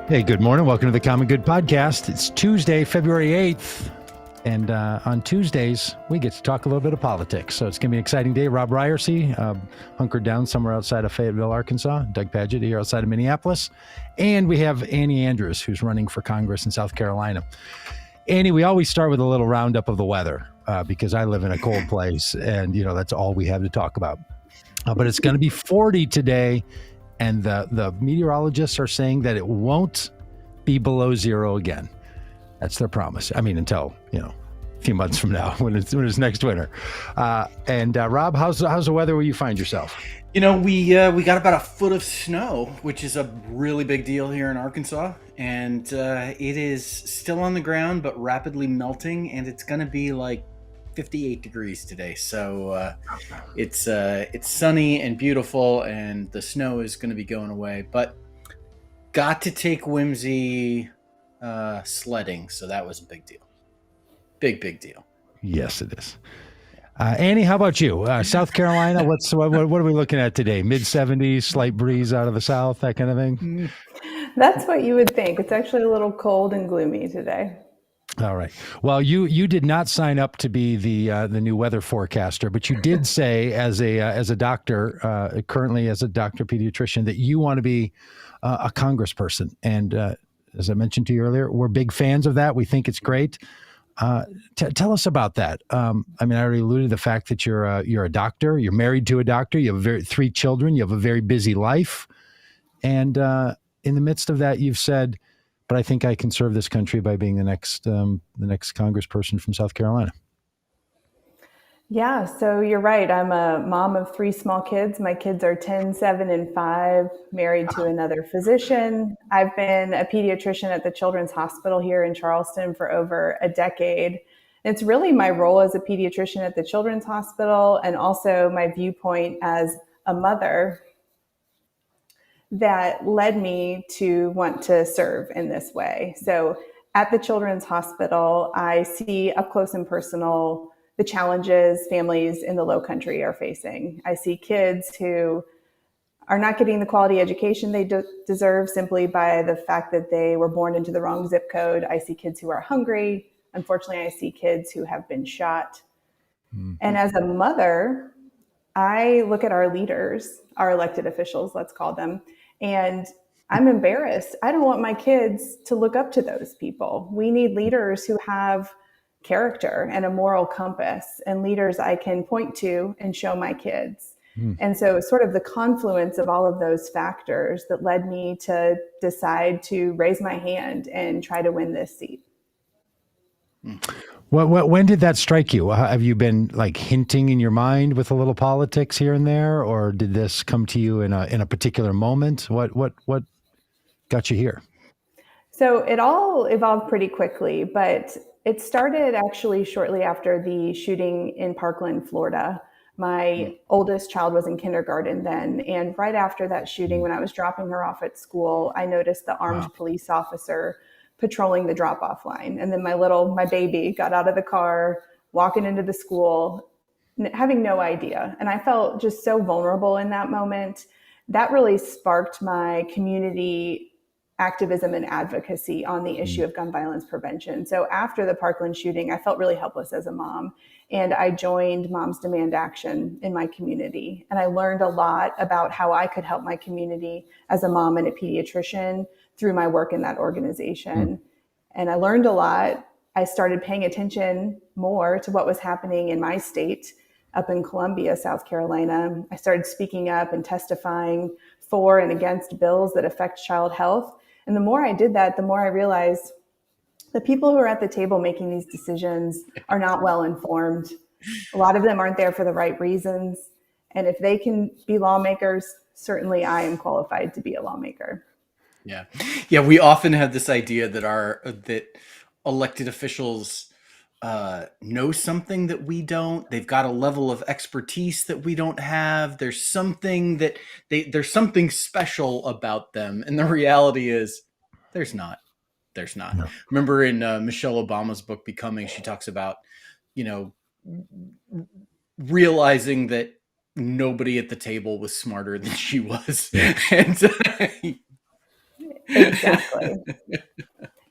Hey, good morning. Welcome to the Common Good Podcast. It's Tuesday, February 8th. And on Tuesdays, we get to talk a little bit of politics. So it's going to be an exciting day. Robb Ryerse, hunkered down somewhere outside of Fayetteville, Arkansas. Doug Pagitt here outside of Minneapolis. And we have Annie Andrews, who's running for Congress in South Carolina. Annie, we always start with a little roundup of the weather because I live in a cold place. And, you know, that's all we have to talk about. But it's going to be 40 today. And the meteorologists are saying that it won't be below zero again. That's their promise. I mean, until, a few months from now when it's next winter. Rob, how's the weather where you find yourself? We got about a foot of snow, which is a really big deal here in Arkansas. And it is still on the ground, but rapidly melting. And it's going to be like 58 degrees today. So it's sunny and beautiful, and the snow is going to be going away. But got to take Whimsy sledding, so that was a big deal. Big deal. Yes, it is. Annie, how about you? South Carolina, what are we looking at today? Mid-70s, slight breeze out of the south, that kind of thing? That's what you would think. It's actually a little cold and gloomy today. All right. Well, you did not sign up to be the new weather forecaster, but you did say as a doctor, currently as a doctor pediatrician, that you want to be a congressperson. And as I mentioned to you earlier, we're big fans of that. We think it's great. Tell us about that. I already alluded to the fact that you're a doctor. You're married to a doctor. You have 3 children. You have a very busy life, and in the midst of that, you've said, but I think I can serve this country by being the next congressperson from South Carolina. Yeah, so you're right. I'm a mom of 3 small kids. My kids are 10, 7, and 5, married to another physician. I've been a pediatrician at the Children's Hospital here in Charleston for over a decade. It's really my role as a pediatrician at the Children's Hospital, and also my viewpoint as a mother, that led me to want to serve in this way. So at the Children's Hospital, I see up close and personal the challenges families in the Lowcountry are facing. I see kids who are not getting the quality education they deserve simply by the fact that they were born into the wrong zip code. I see kids who are hungry. Unfortunately, I see kids who have been shot. Mm-hmm. And as a mother, I look at our leaders, our elected officials, let's call them, and I'm embarrassed. I don't want my kids to look up to those people. We need leaders who have character and a moral compass, and leaders I can point to and show my kids. And so sort of the confluence of all of those factors that led me to decide to raise my hand and try to win this seat. When did that strike you? Have you been like hinting in your mind with a little politics here and there, or did this come to you in a particular moment? What got you here? So it all evolved pretty quickly, but it started actually shortly after the shooting in Parkland, Florida. My oldest child was in kindergarten then. And right after that shooting, when I was dropping her off at school, I noticed the armed police officer patrolling the drop-off line. And then my baby got out of the car, walking into the school, having no idea. And I felt just so vulnerable in that moment. That really sparked my community activism and advocacy on the issue of gun violence prevention. So after the Parkland shooting, I felt really helpless as a mom. And I joined Moms Demand Action in my community. And I learned a lot about how I could help my community as a mom and a pediatrician through my work in that organization. And I learned a lot. I started paying attention more to what was happening in my state up in Columbia, South Carolina. I started speaking up and testifying for and against bills that affect child health. And the more I did that, the more I realized the people who are at the table making these decisions are not well informed. A lot of them aren't there for the right reasons. And if they can be lawmakers, certainly I am qualified to be a lawmaker. Yeah. We often have this idea that elected officials know something that we don't. They've got a level of expertise that we don't have. There's something special about them. And the reality is there's not. No. Remember in Michelle Obama's book, Becoming, she talks about, realizing that nobody at the table was smarter than she was. Yeah. And Exactly.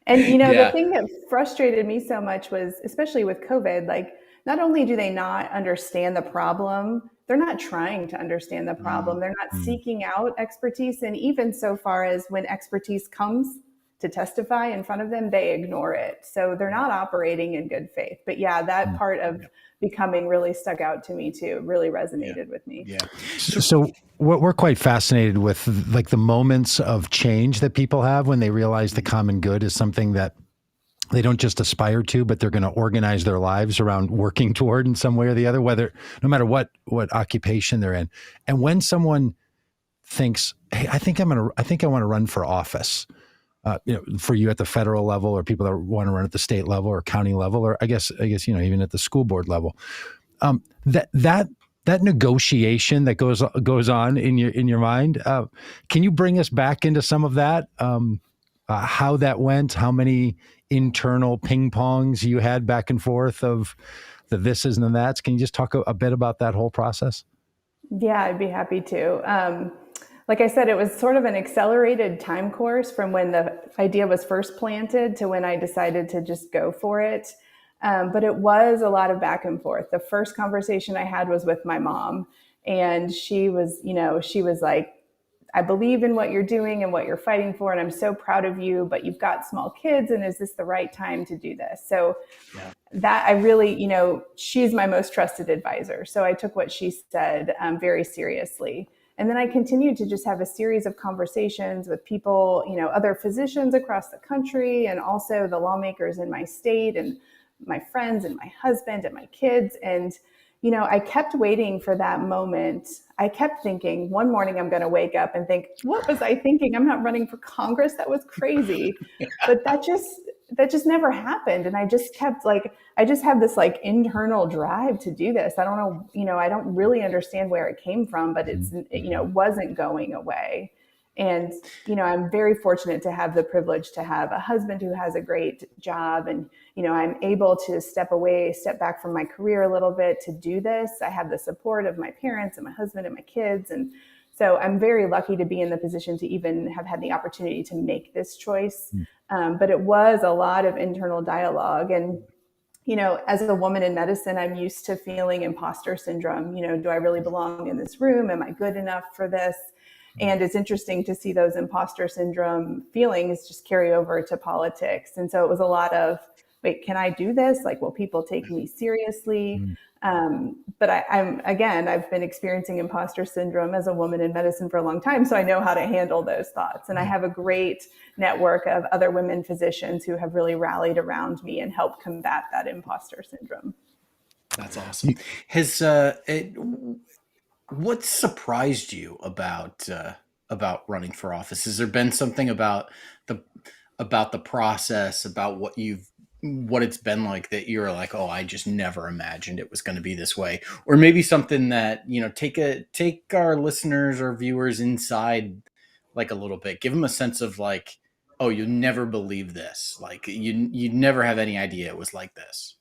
And the Yeah. thing that frustrated me so much was, especially with COVID, like not only do they not understand the problem, they're not trying to understand the problem. They're not seeking out expertise. And even so far as when expertise comes to testify in front of them, they ignore it. So they're not operating in good faith. But yeah, that part of becoming really stuck out to me too, really resonated with me. Yeah. So we're quite fascinated with like the moments of change that people have when they realize the common good is something that they don't just aspire to, but they're going to organize their lives around working toward in some way or the other, whether no matter what occupation they're in. And when someone thinks, "Hey, I think I want to run for office," for you at the federal level, or people that want to run at the state level or county level, or I guess even at the school board level, that negotiation that goes on in your mind. Can you bring us back into some of that? How that went? How many internal ping pongs you had back and forth of the thises and the that's? Can you just talk a bit about that whole process? Yeah, I'd be happy to. Like I said, it was sort of an accelerated time course from when the idea was first planted to when I decided to just go for it. But it was a lot of back and forth. The first conversation I had was with my mom, and she was like, I believe in what you're doing and what you're fighting for, and I'm so proud of you, but you've got small kids, and is this the right time to do this? So that I really, she's my most trusted advisor. So I took what she said very seriously. And then I continued to just have a series of conversations with people, other physicians across the country, and also the lawmakers in my state, and my friends, and my husband, and my kids. And I kept waiting for that moment. I kept thinking one morning I'm going to wake up and think, what was I thinking? I'm not running for Congress. That was crazy. But that just never happened. And I just kept I just have this internal drive to do this. I don't know, I don't really understand where it came from, but it's, wasn't going away. And, I'm very fortunate to have the privilege to have a husband who has a great job. And, I'm able to step back from my career a little bit to do this. I have the support of my parents and my husband and my kids. And so I'm very lucky to be in the position to even have had the opportunity to make this choice. But it was a lot of internal dialogue. And as a woman in medicine, I'm used to feeling imposter syndrome. Do I really belong in this room? Am I good enough for this? And it's interesting to see those imposter syndrome feelings just carry over to politics. And so it was a lot of, wait, can I do this? Will people take me seriously? But I've been experiencing imposter syndrome as a woman in medicine for a long time. So I know how to handle those thoughts. And I have a great network of other women physicians who have really rallied around me and helped combat that imposter syndrome. That's awesome. What surprised you about running for office? Has there been something about the process, about what it's been like, that you're like, oh, I just never imagined it was going to be this way? Or maybe something that, take our listeners or viewers inside a little bit, give them a sense of oh, you never believe this. You never have any idea it was like this.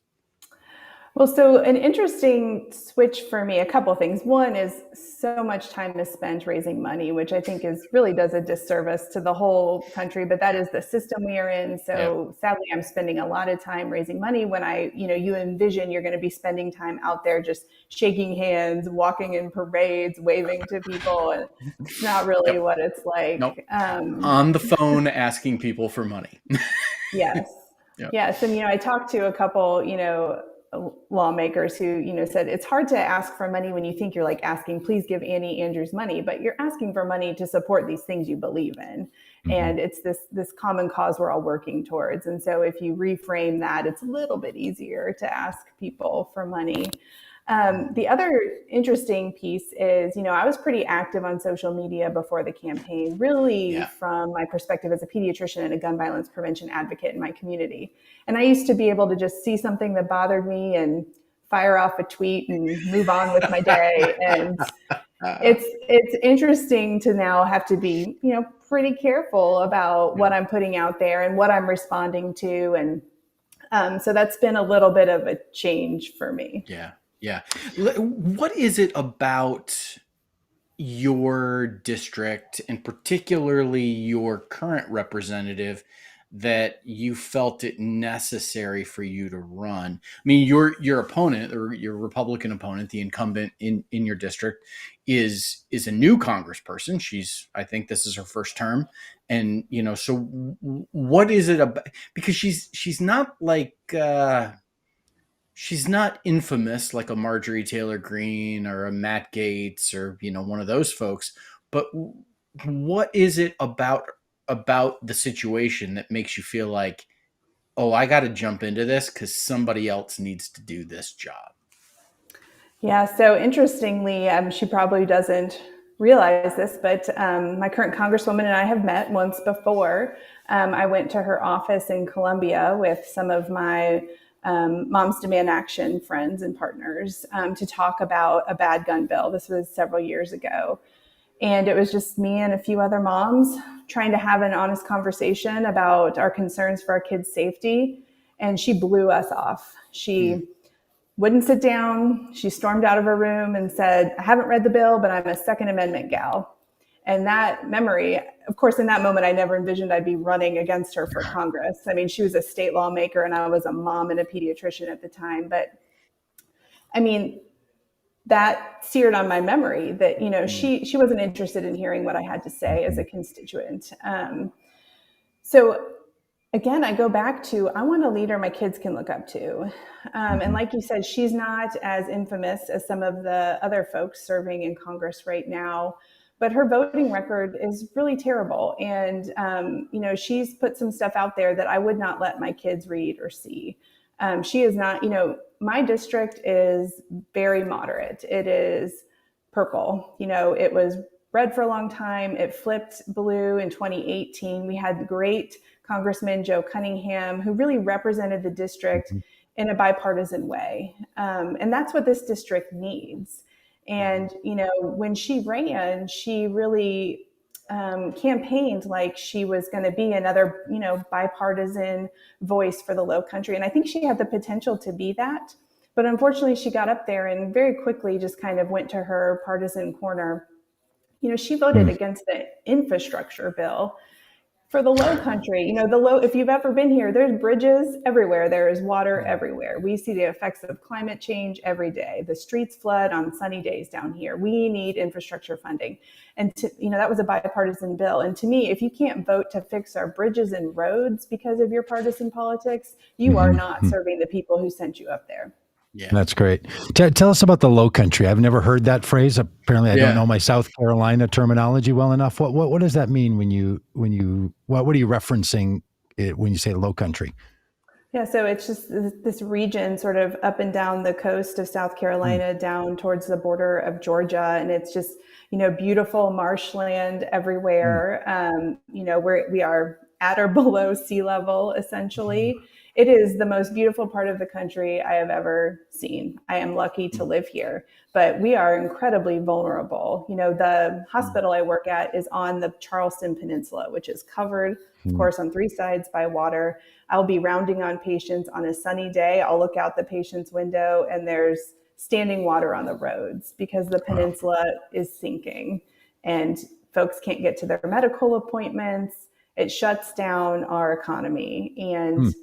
Well, so an interesting switch for me, a couple of things. One is so much time is spent raising money, which I think really does a disservice to the whole country, but that is the system we are in. So sadly, I'm spending a lot of time raising money when you envision you're going to be spending time out there just shaking hands, walking in parades, waving to people. And it's not really what it's like. Nope. On the phone asking people for money. Yes. Yes. And, I talked to a couple, lawmakers who, said it's hard to ask for money when you think you're asking, please give Annie Andrews money, but you're asking for money to support these things you believe in. And it's this common cause we're all working towards. And so if you reframe that, it's a little bit easier to ask people for money. The other interesting piece is, I was pretty active on social media before the campaign, really from my perspective as a pediatrician and a gun violence prevention advocate in my community. And I used to be able to just see something that bothered me and fire off a tweet and move on with my day. And it's interesting to now have to be, pretty careful about what I'm putting out there and what I'm responding to. And so that's been a little bit of a change for me. Yeah. What is it about, your district and particularly your current representative that you felt it necessary for you to run? I mean, your opponent, or your Republican opponent, the incumbent in your district, is a new congressperson. I think this is her first term, and so what is it about? Because she's not like. She's not infamous like a Marjorie Taylor Greene or a Matt Gaetz or one of those folks, but what is it about the situation that makes you feel like, oh, I got to jump into this because somebody else needs to do this job? Yeah, so interestingly, she probably doesn't realize this, but my current congresswoman and I have met once before. I went to her office in Columbia with some of my Moms Demand Action friends and partners to talk about a bad gun bill. This was several years ago. And it was just me and a few other moms trying to have an honest conversation about our concerns for our kids' safety. And she blew us off. She wouldn't sit down. She stormed out of her room and said, I haven't read the bill, but I'm a Second Amendment gal. And that memory, of course, in that moment, I never envisioned I'd be running against her for Congress. I mean, she was a state lawmaker and I was a mom and a pediatrician at the time. But I mean, that seared on my memory that, she wasn't interested in hearing what I had to say as a constituent. So again, I go back to, I want a leader my kids can look up to. And like you said, she's not as infamous as some of the other folks serving in Congress right now, but her voting record is really terrible. And, she's put some stuff out there that I would not let my kids read or see. She is not, my district is very moderate. It is purple. It was red for a long time. It flipped blue in 2018. We had great Congressman Joe Cunningham, who really represented the district in a bipartisan way. And that's what this district needs. And, when she ran, she really campaigned like she was going to be another, bipartisan voice for the Low Country. And I think she had the potential to be that. But unfortunately, she got up there and very quickly just kind of went to her partisan corner. She voted against the infrastructure bill for the Low Country. If you've ever been here, there's bridges everywhere. There is water everywhere. We see the effects of climate change every day. The streets flood on sunny days down here. We need infrastructure funding. And that was a bipartisan bill. And to me, if you can't vote to fix our bridges and roads because of your partisan politics, you are not serving the people who sent you up there. Yeah, that's great. Tell us about the Low Country. I've never heard that phrase. Apparently, I don't know my South Carolina terminology well enough. What does that mean what are you referencing when you say Low Country? Yeah, so it's just this region sort of up and down the coast of South Carolina, down towards the border of Georgia, and it's just beautiful marshland everywhere. We are at or below sea level, essentially. It is the most beautiful part of the country I have ever seen. I am lucky to live here, but we are incredibly vulnerable. The hospital I work at is on the Charleston Peninsula, which is covered, of course, on three sides by water. I'll be rounding on patients on a sunny day. I'll look out the patient's window and there's standing water on the roads because the peninsula is sinking and folks can't get to their medical appointments. It shuts down our economy. And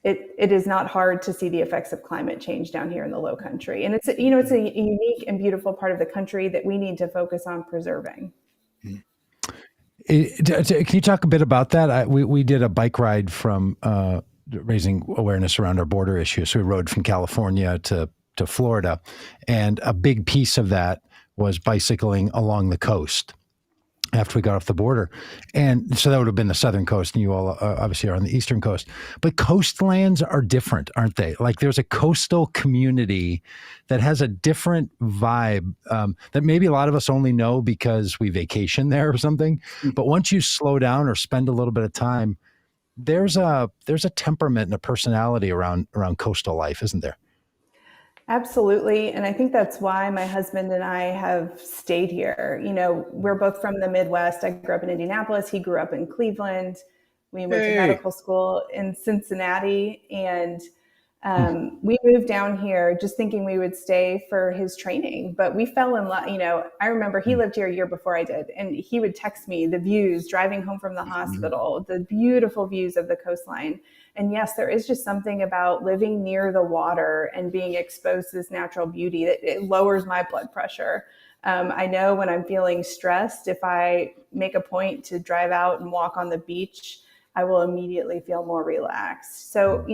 it is not hard to see the effects of climate change down here in the Low Country. And it's a unique and beautiful part of the country that we need to focus on preserving. Can you talk a bit about that? We did a bike ride from raising awareness around our border issues. So we rode from California to Florida, and a big piece of that was bicycling along the coast after we got off the border. And so that would have been the southern coast, and you all obviously are on the eastern coast. But coastlands are different, aren't they? Like there's a coastal community that has a different vibe that maybe a lot of us only know because we vacation there or something. But once you slow down or spend a little bit of time, there's a temperament and a personality around coastal life, isn't there? Absolutely. And I think that's why my husband and I have stayed here. We're both from the Midwest. I grew up in Indianapolis. He grew up in Cleveland. We went to medical school in Cincinnati. And We moved down here just thinking we would stay for his training, but we fell in love. I remember he lived here a year before I did, and he would text me the views driving home from the hospital, the beautiful views of the coastline. And yes, there is just something about living near the water and being exposed to this natural beauty that it lowers my blood pressure. I know when I'm feeling stressed, if I make a point to drive out and walk on the beach, I will immediately feel more relaxed. So,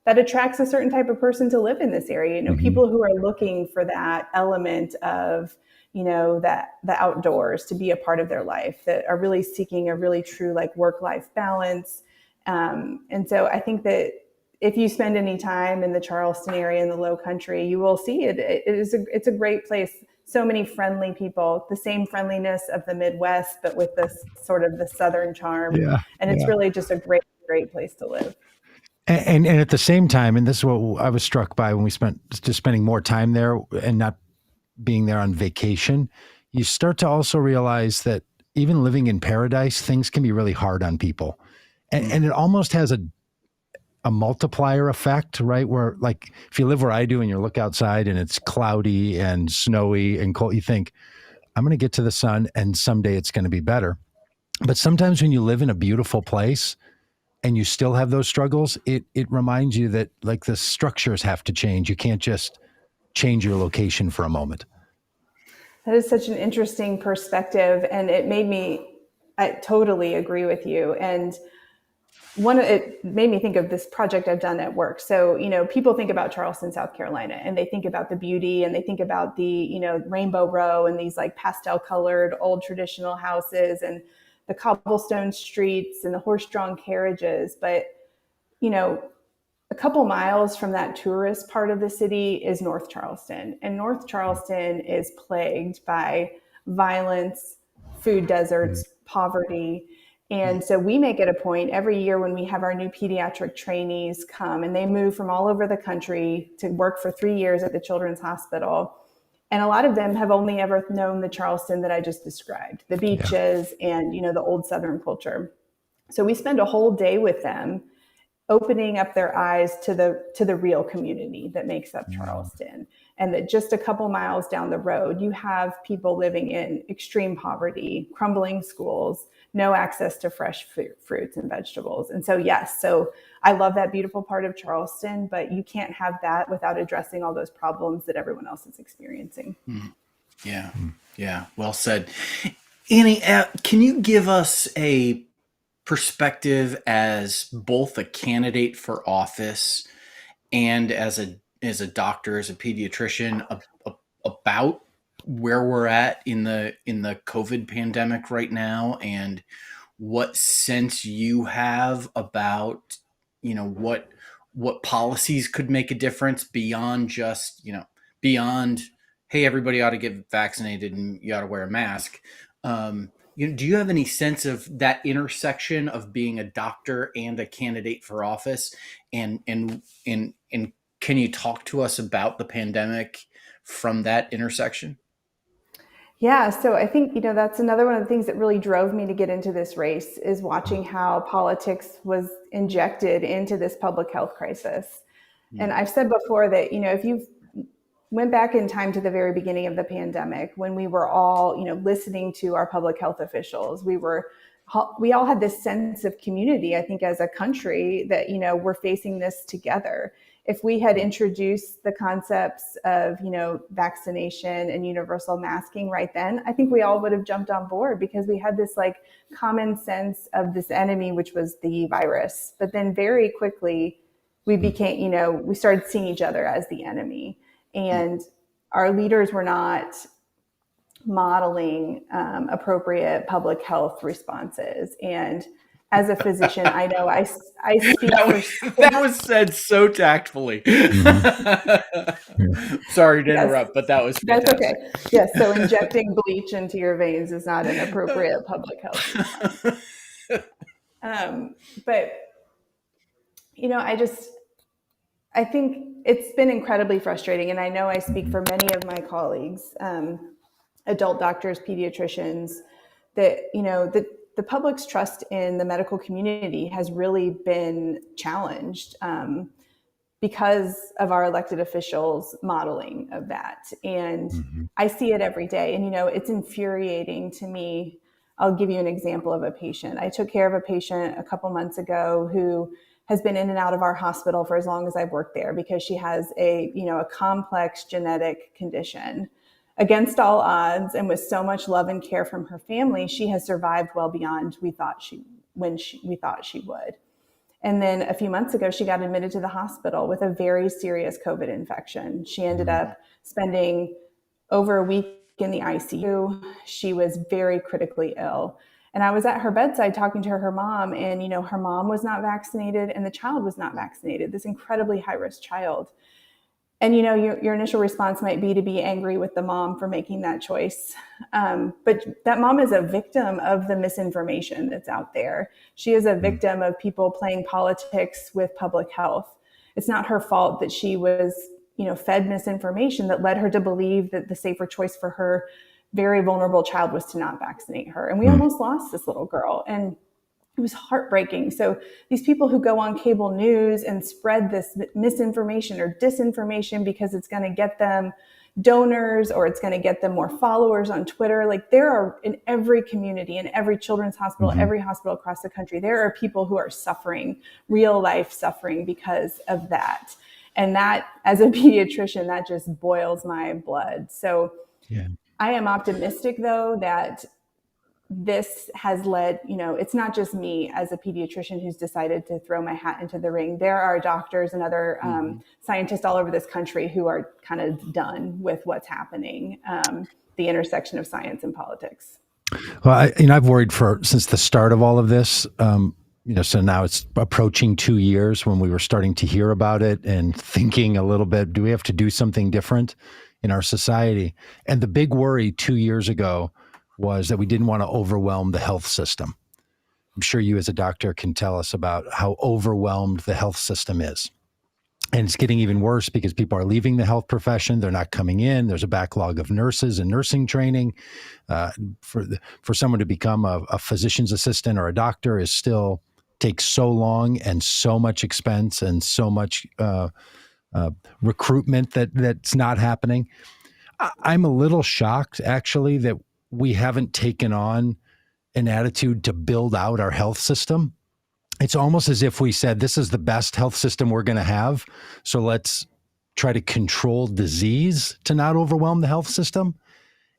that attracts a certain type of person to live in this area. People who are looking for that element of, that the outdoors to be a part of their life, that are really seeking a really true like work-life balance. And so I think that if you spend any time in the Charleston area in the Low Country, you will see it. It's a great place. So many friendly people, the same friendliness of the Midwest, but with this sort of the Southern charm. Yeah, and it's really just a great, great place to live. And at the same time, and this is what I was struck by when we spending more time there and not being there on vacation, you start to also realize that even living in paradise, things can be really hard on people. And it almost has a multiplier effect, right? Where like if you live where I do and you look outside and it's cloudy and snowy and cold, you think, I'm going to get to the sun and someday it's going to be better. But sometimes when you live in a beautiful place and you still have those struggles, it reminds you that like the structures have to change. You can't just change your location for a moment. That is such an interesting perspective. And I totally agree with you. And it made me think of this project I've done at work. So, people think about Charleston, South Carolina, and they think about the beauty and they think about the, Rainbow Row and these like pastel colored old traditional houses and the cobblestone streets and the horse-drawn carriages. But, a couple miles from that tourist part of the city is North Charleston. And North Charleston is plagued by violence, food deserts, poverty. And so we make it a point every year when we have our new pediatric trainees come, and they move from all over the country to work for 3 years at the Children's Hospital. And a lot of them have only ever known the Charleston that I just described, the beaches and, the old Southern culture. So we spend a whole day with them opening up their eyes to the real community that makes up Charleston. And that just a couple miles down the road, you have people living in extreme poverty, crumbling schools, no access to fresh fruits and vegetables. And so, yes, I love that beautiful part of Charleston, but you can't have that without addressing all those problems that everyone else is experiencing. Yeah. Yeah. Well said. Annie, can you give us a perspective as both a candidate for office and as a doctor, as a pediatrician, about where we're at in the COVID pandemic right now, and what sense you have about what policies could make a difference beyond just beyond, hey, everybody ought to get vaccinated and you ought to wear a mask. Do you have any sense of that intersection of being a doctor and a candidate for office? And can you talk to us about the pandemic from that intersection? Yeah, so I think, that's another one of the things that really drove me to get into this race is watching how politics was injected into this public health crisis. And I've said before that, if you went back in time to the very beginning of the pandemic, when we were all, listening to our public health officials, we all had this sense of community, I think, as a country that, we're facing this together. If we had introduced the concepts of, vaccination and universal masking right then, I think we all would have jumped on board because we had this like common sense of this enemy, which was the virus. But then very quickly we became, we started seeing each other as the enemy. And our leaders were not modeling appropriate public health responses. And as a physician, I know I speak that was said so tactfully. Sorry to interrupt, but that was fantastic. That's okay. Yes, so injecting bleach into your veins is not an appropriate public health response. But I think it's been incredibly frustrating, and I know I speak for many of my colleagues, adult doctors, pediatricians, that the public's trust in the medical community has really been challenged. because of our elected officials modeling of that. And I see it every day. And, it's infuriating to me. I'll give you an example of a patient. I took care of a patient a couple months ago who has been in and out of our hospital for as long as I've worked there because she has a complex genetic condition. Against all odds, and with so much love and care from her family, she has survived well beyond we thought she would. And then a few months ago, she got admitted to the hospital with a very serious COVID infection. She ended up spending over a week in the ICU. She was very critically ill. And I was at her bedside talking to her mom, and, her mom was not vaccinated and the child was not vaccinated, this incredibly high-risk child. And, your initial response might be to be angry with the mom for making that choice. But that mom is a victim of the misinformation that's out there. She is a victim of people playing politics with public health. It's not her fault that she was, fed misinformation that led her to believe that the safer choice for her very vulnerable child was to not vaccinate her. And we almost lost this little girl. And it was heartbreaking. So these people who go on cable news and spread this misinformation or disinformation because it's going to get them donors or it's going to get them more followers on Twitter. Like, there are, in every community, in every children's hospital, every hospital across the country, there are people who are suffering, real life suffering because of that. And that, as a pediatrician, that just boils my blood. So I am optimistic, though, that this has led, it's not just me as a pediatrician who's decided to throw my hat into the ring. There are doctors and other scientists all over this country who are kind of done with what's happening, the intersection of science and politics. Well, I've worried since the start of all of this, so now it's approaching 2 years when we were starting to hear about it and thinking a little bit, do we have to do something different in our society? And the big worry 2 years ago was that we didn't want to overwhelm the health system. I'm sure you as a doctor can tell us about how overwhelmed the health system is. And it's getting even worse because people are leaving the health profession. They're not coming in. There's a backlog of nurses and nursing training. For someone to become a physician's assistant or a doctor takes so long and so much expense and so much recruitment that's not happening. I'm a little shocked, actually, that we haven't taken on an attitude to build out our health system. It's almost as if we said, this is the best health system we're going to have, so let's try to control disease to not overwhelm the health system,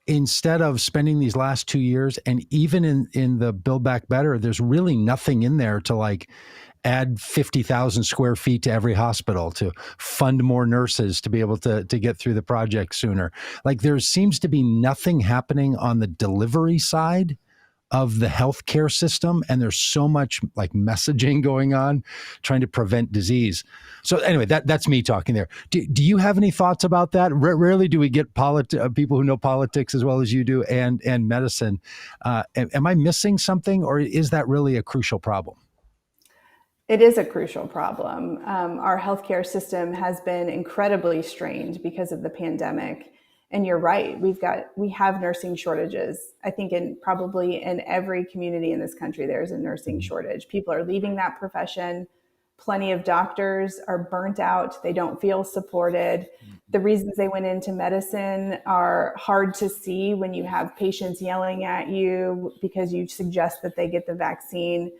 instead of spending these last 2 years. And even in the Build Back Better, there's really nothing in there to add 50,000 square feet to every hospital, to fund more nurses to be able to get through the project sooner. There seems to be nothing happening on the delivery side of the healthcare system. And there's so much messaging going on trying to prevent disease. So anyway, that's me talking there. Do you have any thoughts about that? Rarely do we get people who know politics as well as you do and medicine. Am I missing something, or is that really a crucial problem? It is a crucial problem. Our healthcare system has been incredibly strained because of the pandemic. And you're right, we have nursing shortages. I think probably in every community in this country, there's a nursing shortage. People are leaving that profession. Plenty of doctors are burnt out. They don't feel supported. The reasons they went into medicine are hard to see when you have patients yelling at you because you suggest that they get the vaccine.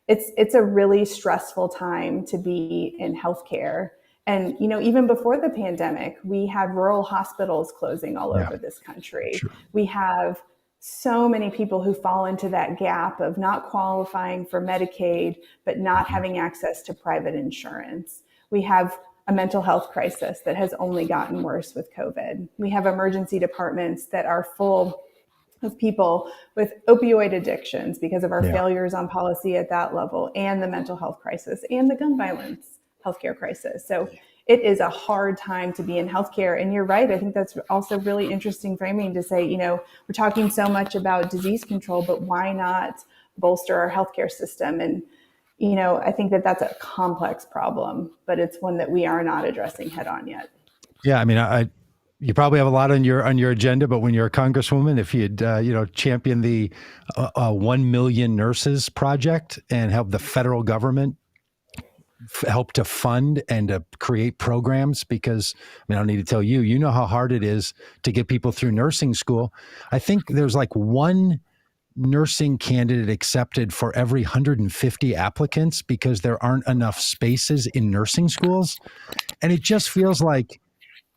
It's a really stressful time to be in healthcare. And, even before the pandemic, we had rural hospitals closing all over this country. Sure. We have so many people who fall into that gap of not qualifying for Medicaid, but not having access to private insurance. We have a mental health crisis that has only gotten worse with COVID. We have emergency departments that are full of people with opioid addictions because of our failures on policy at that level, and the mental health crisis and the gun violence healthcare crisis. So it is a hard time to be in healthcare. And you're right. I think that's also really interesting framing to say, we're talking so much about disease control, but why not bolster our healthcare system? And, I think that's a complex problem, but it's one that we are not addressing head on yet. Yeah. I mean, you probably have a lot on your agenda, but when you're a congresswoman, if you'd champion the 1 million nurses project and help the federal government help to fund and to create programs, because I mean, I don't need to tell you, you know how hard it is to get people through nursing school. I think there's like one nursing candidate accepted for every 150 applicants because there aren't enough spaces in nursing schools. And it just feels like,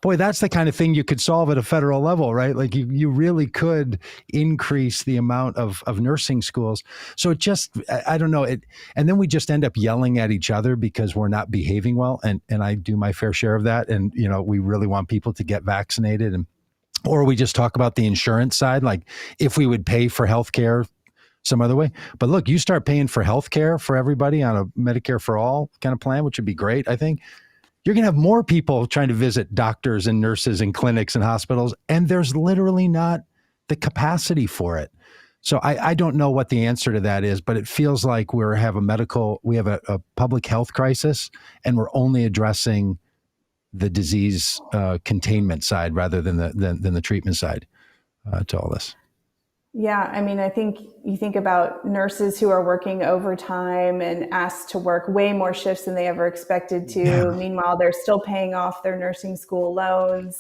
boy, that's the kind of thing you could solve at a federal level, right? Like you really could increase the amount of nursing schools. So it just, I don't know it. And then we just end up yelling at each other because we're not behaving well. And I do my fair share of that. And, you know, we really want people to get vaccinated, and, or we just talk about the insurance side, like if we would pay for healthcare some other way. But look, you start paying for healthcare for everybody on a Medicare for all kind of plan, which would be great, I think. You're going to have more people trying to visit doctors and nurses and clinics and hospitals, and there's literally not the capacity for it. So I don't know what the answer to that is, but it feels like we have a public health crisis, and we're only addressing the disease containment side rather than the treatment side to all this. Yeah, I mean, I think you think about nurses who are working overtime and asked to work way more shifts than they ever expected to. Yeah. Meanwhile, they're still paying off their nursing school loans.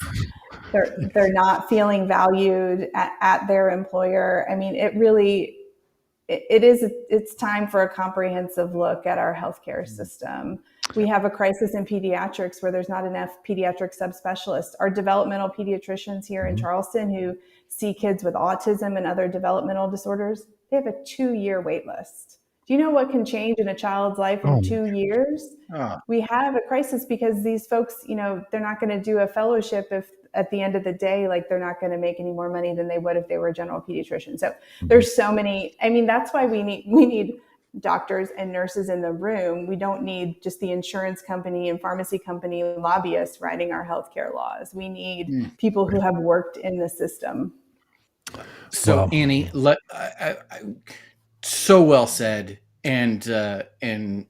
They're not feeling valued at their employer. I mean, it's time for a comprehensive look at our healthcare system. We have a crisis in pediatrics where there's not enough pediatric subspecialists. Our developmental pediatricians here in Charleston who see kids with autism and other developmental disorders, they have a 2-year wait list. Do you know what can change in a child's life in 2 years? We have a crisis because these folks, you know, they're not going to do a fellowship if at the end of the day, like they're not going to make any more money than they would if they were a general pediatrician. So there's so many, I mean, that's why we need doctors and nurses in the room. We don't need just the insurance company and pharmacy company lobbyists writing our healthcare laws. We need people who have worked in the system. So Annie, so well said. And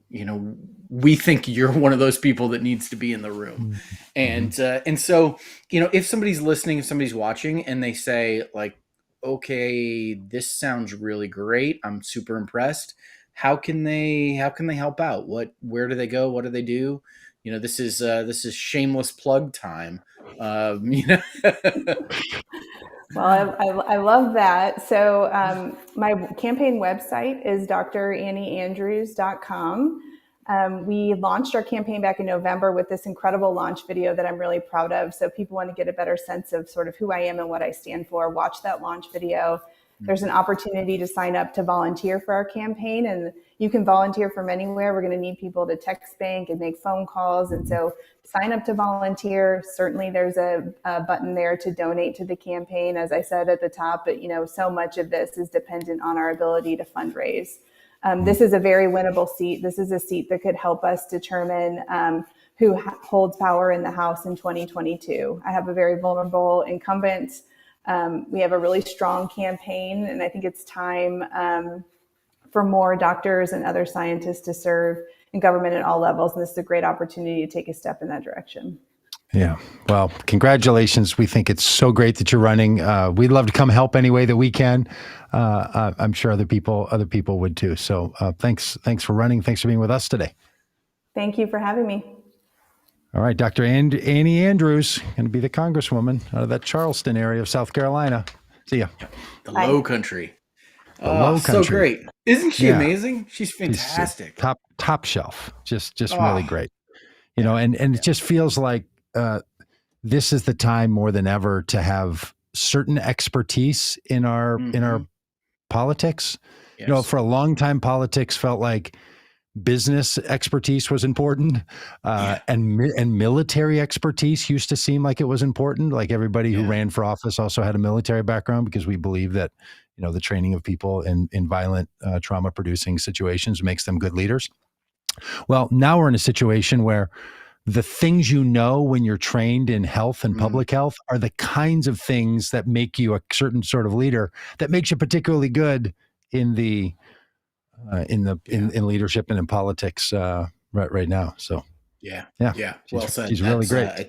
you know, we think you're one of those people that needs to be in the room. And so, you know, if somebody's listening, if somebody's watching and they say like, okay, this sounds really great, I'm super impressed. How can they help out? Where do they go? What do they do? You know, this is shameless plug time. You know. Well, I love that. So my campaign website is drannieandrews.com. We launched our campaign back in November with this incredible launch video that I'm really proud of. So if people want to get a better sense of sort of who I am and what I stand for, watch that launch video. There's an opportunity to sign up to volunteer for our campaign, and you can volunteer from anywhere. We're going to need people to text bank and make phone calls. And so sign up to volunteer. Certainly there's a button there to donate to the campaign, as I said at the top, but you know, so much of this is dependent on our ability to fundraise. This is a very winnable seat. This is a seat that could help us determine who holds power in the House in 2022. I have a very vulnerable incumbent. We have a really strong campaign, and I think it's time for more doctors and other scientists to serve in government at all levels. And this is a great opportunity to take a step in that direction. Yeah. Well, congratulations. We think it's so great that you're running. We'd love to come help any way that we can. I'm sure other people would too. So thanks for running. Thanks for being with us today. Thank you for having me. All right, Dr. Annie Andrews, going to be the Congresswoman out of that Charleston area of South Carolina. See ya. The Low Country. Low So Country. Great. Isn't she amazing? She's fantastic. She's top shelf. Just really great. You know, and it just feels like this is the time more than ever to have certain expertise in our politics. Yes. You know, for a long time, politics felt like business expertise was important, and military expertise used to seem like it was important. Like everybody who ran for office also had a military background, because we believe that, you know, the training of people in violent trauma-producing situations makes them good leaders. Well, now we're in a situation where the things you know when you're trained in health and public health are the kinds of things that make you a certain sort of leader that makes you particularly good in the in leadership and in politics right now. So yeah. Well said. She's really great. I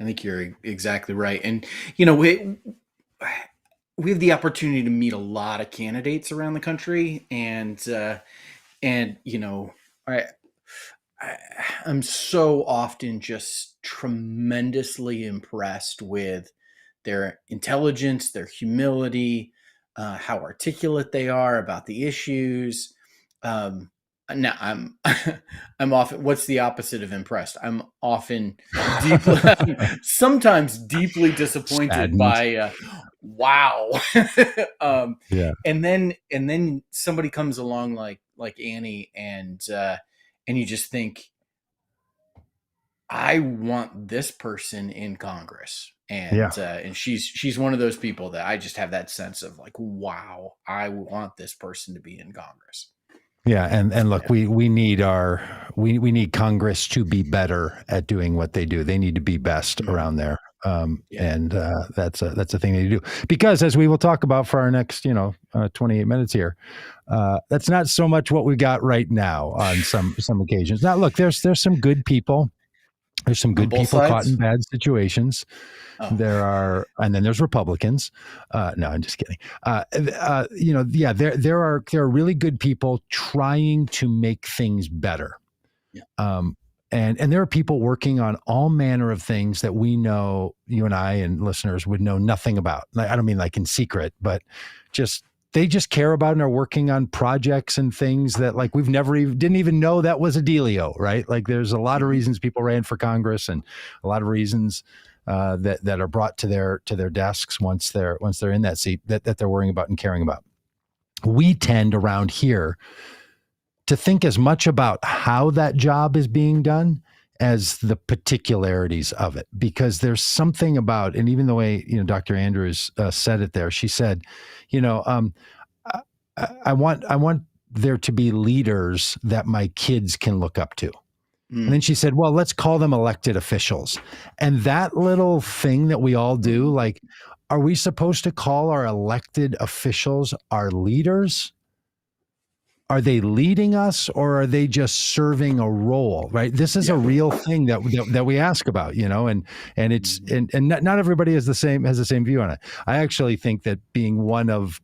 think you're exactly right. And you know, we have the opportunity to meet a lot of candidates around the country, and you know, I'm so often just tremendously impressed with their intelligence, their humility, how articulate they are about the issues. Um, Now I'm I'm often, what's the opposite of impressed? I'm often deeply sometimes deeply disappointed Saddened. by wow. um, Yeah. and then somebody comes along like Annie, and you just think, I want this person in Congress. Yeah. And she's one of those people that I just have that sense of like, wow, I want this person to be in Congress. Yeah, and look, we need we need Congress to be better at doing what they do. They need to be best around there, and that's a thing they do. Because as we will talk about for our next 28 minutes here, that's not so much what we got right now on some occasions. Now, look, there's some good people. There's some good both people caught sides? in bad situations. Oh. And then there's Republicans. No, I'm just kidding. There are really good people trying to make things better. Yeah. And there are people working on all manner of things that we know, you and I and listeners would know nothing about. I don't mean like in secret, but they just care about and are working on projects and things that like we've never didn't even know that was a dealio, right? Like there's a lot of reasons people ran for Congress, and a lot of reasons that are brought to their desks once they're in that seat that they're worrying about and caring about. We tend around here to think as much about how that job is being done as the particularities of it, because there's something about, and even the way Dr. Andrews said it there, she said, I want there to be leaders that my kids can look up to. And then she said, well, let's call them elected officials. And that little thing that we all do, like, are we supposed to call our elected officials our leaders? Are they leading us, or are they just serving a role? Right. This is a real thing that we ask about, and it's, and not everybody has the same view on it. I actually think that being one of,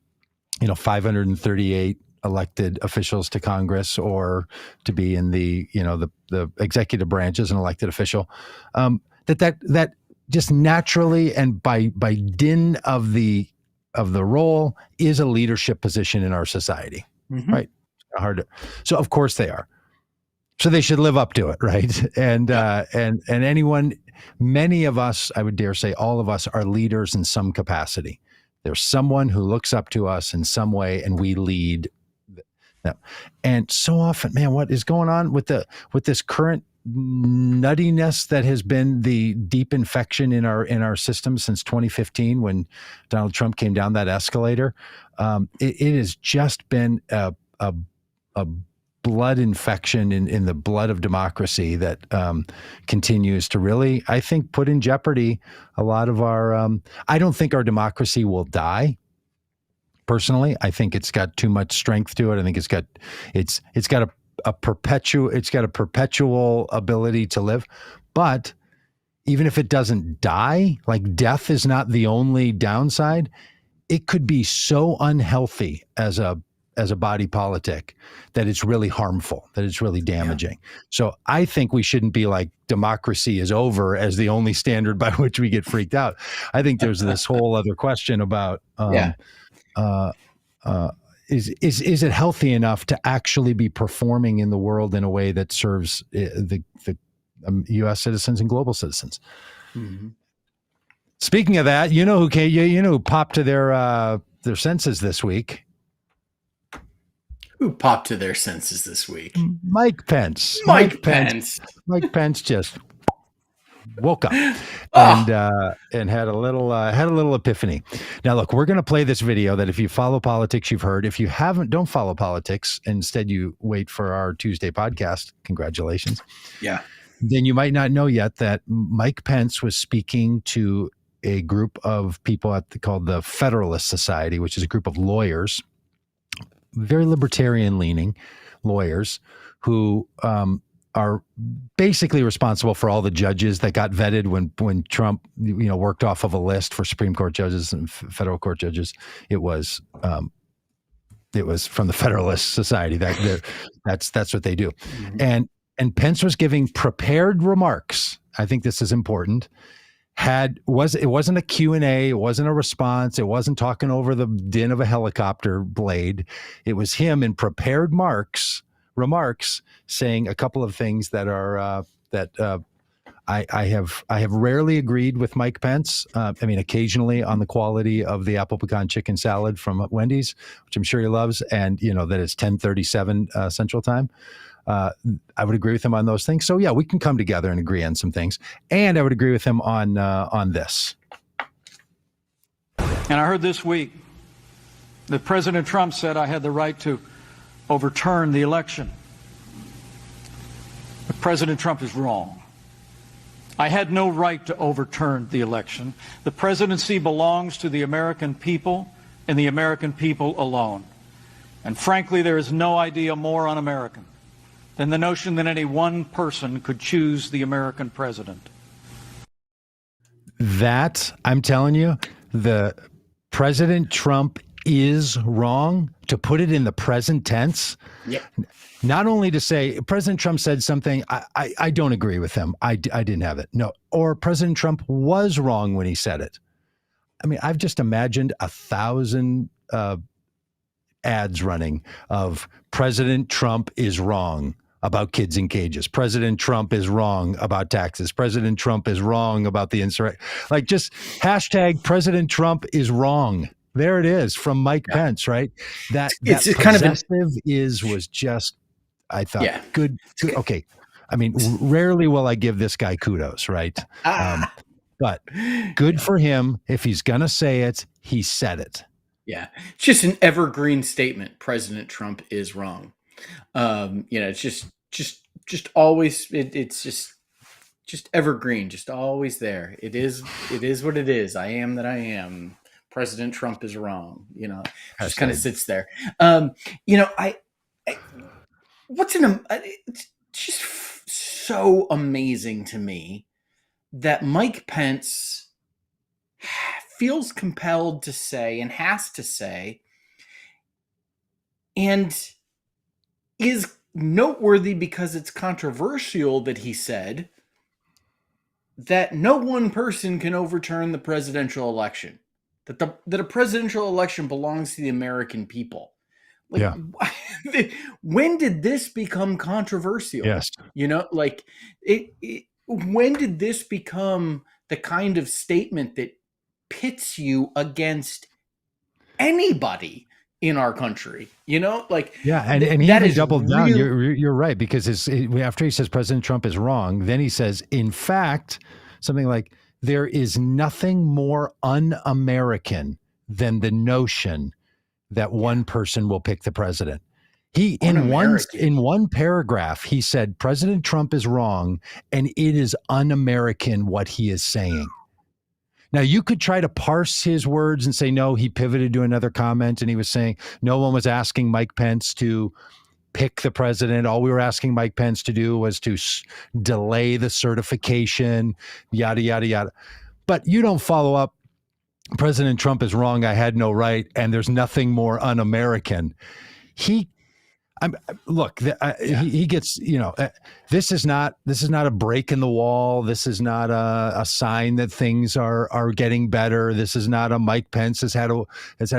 538 elected officials to Congress, or to be in the executive branch as an elected official, that just naturally and by din of the role is a leadership position in our society, right? So of course they are. So they should live up to it, right? And anyone, many of us, I would dare say, all of us are leaders in some capacity. There's someone who looks up to us in some way, and we lead them. And so often, man, what is going on with this current nuttiness that has been the deep infection in our system since 2015, when Donald Trump came down that escalator? It has just been a blood infection in the blood of democracy that continues to really, I think, put in jeopardy a lot of our. I don't think our democracy will die. Personally, I think it's got too much strength to it. I think it's got a perpetual ability to live. But even if it doesn't die, like death is not the only downside. It could be so unhealthy as a body politic that it's really harmful, that it's really damaging. So I think we shouldn't be like democracy is over as the only standard by which we get freaked out. I think there's this whole other question about is it healthy enough to actually be performing in the world in a way that serves the U.S. citizens and global citizens. Mm-hmm. Speaking of that, who popped to their senses this week? Who popped to their senses this week? Mike Pence. Mike Pence just woke up and had a little epiphany. Now, look, we're going to play this video that if you follow politics, you've heard. If you haven't, don't follow politics. Instead, you wait for our Tuesday podcast. Congratulations. Yeah. Then you might not know yet that Mike Pence was speaking to a group of people called the Federalist Society, which is a group of lawyers, very libertarian leaning lawyers who are basically responsible for all the judges that got vetted when Trump, worked off of a list for Supreme Court judges and federal court judges. It was from the Federalist Society. That's what they do. Mm-hmm. and Pence was giving prepared remarks. I think this is important. It wasn't a Q&A, it wasn't a response, it wasn't talking over the din of a helicopter blade. It was him in prepared remarks saying a couple of things that are I have rarely agreed with Mike Pence. I mean, occasionally on the quality of the apple pecan chicken salad from Wendy's, which I'm sure he loves, and that it's 10:37 Central Time. I would agree with him on those things. So yeah, we can come together and agree on some things. And I would agree with him on this. And I heard this week that President Trump said I had the right to overturn the election. But President Trump is wrong. I had no right to overturn the election. The presidency belongs to the American people and the American people alone. And frankly, there is no idea more un-American than the notion that any one person could choose the American president. That, I'm telling you, the President Trump is wrong, to put it in the present tense. Yep. Not only to say President Trump said something, I don't agree with him. I didn't have it. No. Or President Trump was wrong when he said it. I mean, I've just imagined 1,000 ads running of President Trump is wrong about kids in cages. President Trump is wrong about taxes. President Trump is wrong about the insurrection. Like, just hashtag President Trump is wrong. There it is from Mike Pence, right? That kind of was just, I thought, good. Okay. I mean, rarely will I give this guy kudos, right? But good for him. If he's going to say it, he said it. Yeah. It's just an evergreen statement. President Trump is wrong. It's just always, it's just evergreen, just always there. It is what it is. I am that I am. President Trump is wrong. Just kind of sits there. It's just so amazing to me that Mike Pence feels compelled to say and has to say, and is noteworthy because it's controversial, that he said that no one person can overturn the presidential election, that a presidential election belongs to the American people. Like, when did this become controversial? Yes. When did this become the kind of statement that pits you against anybody in our country? And he even doubled down. You're right, because after he says President Trump is wrong, then he says, in fact, something like, there is nothing more un-American than the notion that one person will pick the president. He in one paragraph he said President Trump is wrong and it is un-American what he is saying. Now, you could try to parse his words and say, no, he pivoted to another comment and he was saying no one was asking Mike Pence to pick the president. All we were asking Mike Pence to do was to delay the certification, yada, yada, yada. But you don't follow up, President Trump is wrong, I had no right, and there's nothing more un-American. He gets, this is not a break in the wall. This is not a sign that things are getting better. This is not a Mike Pence has had a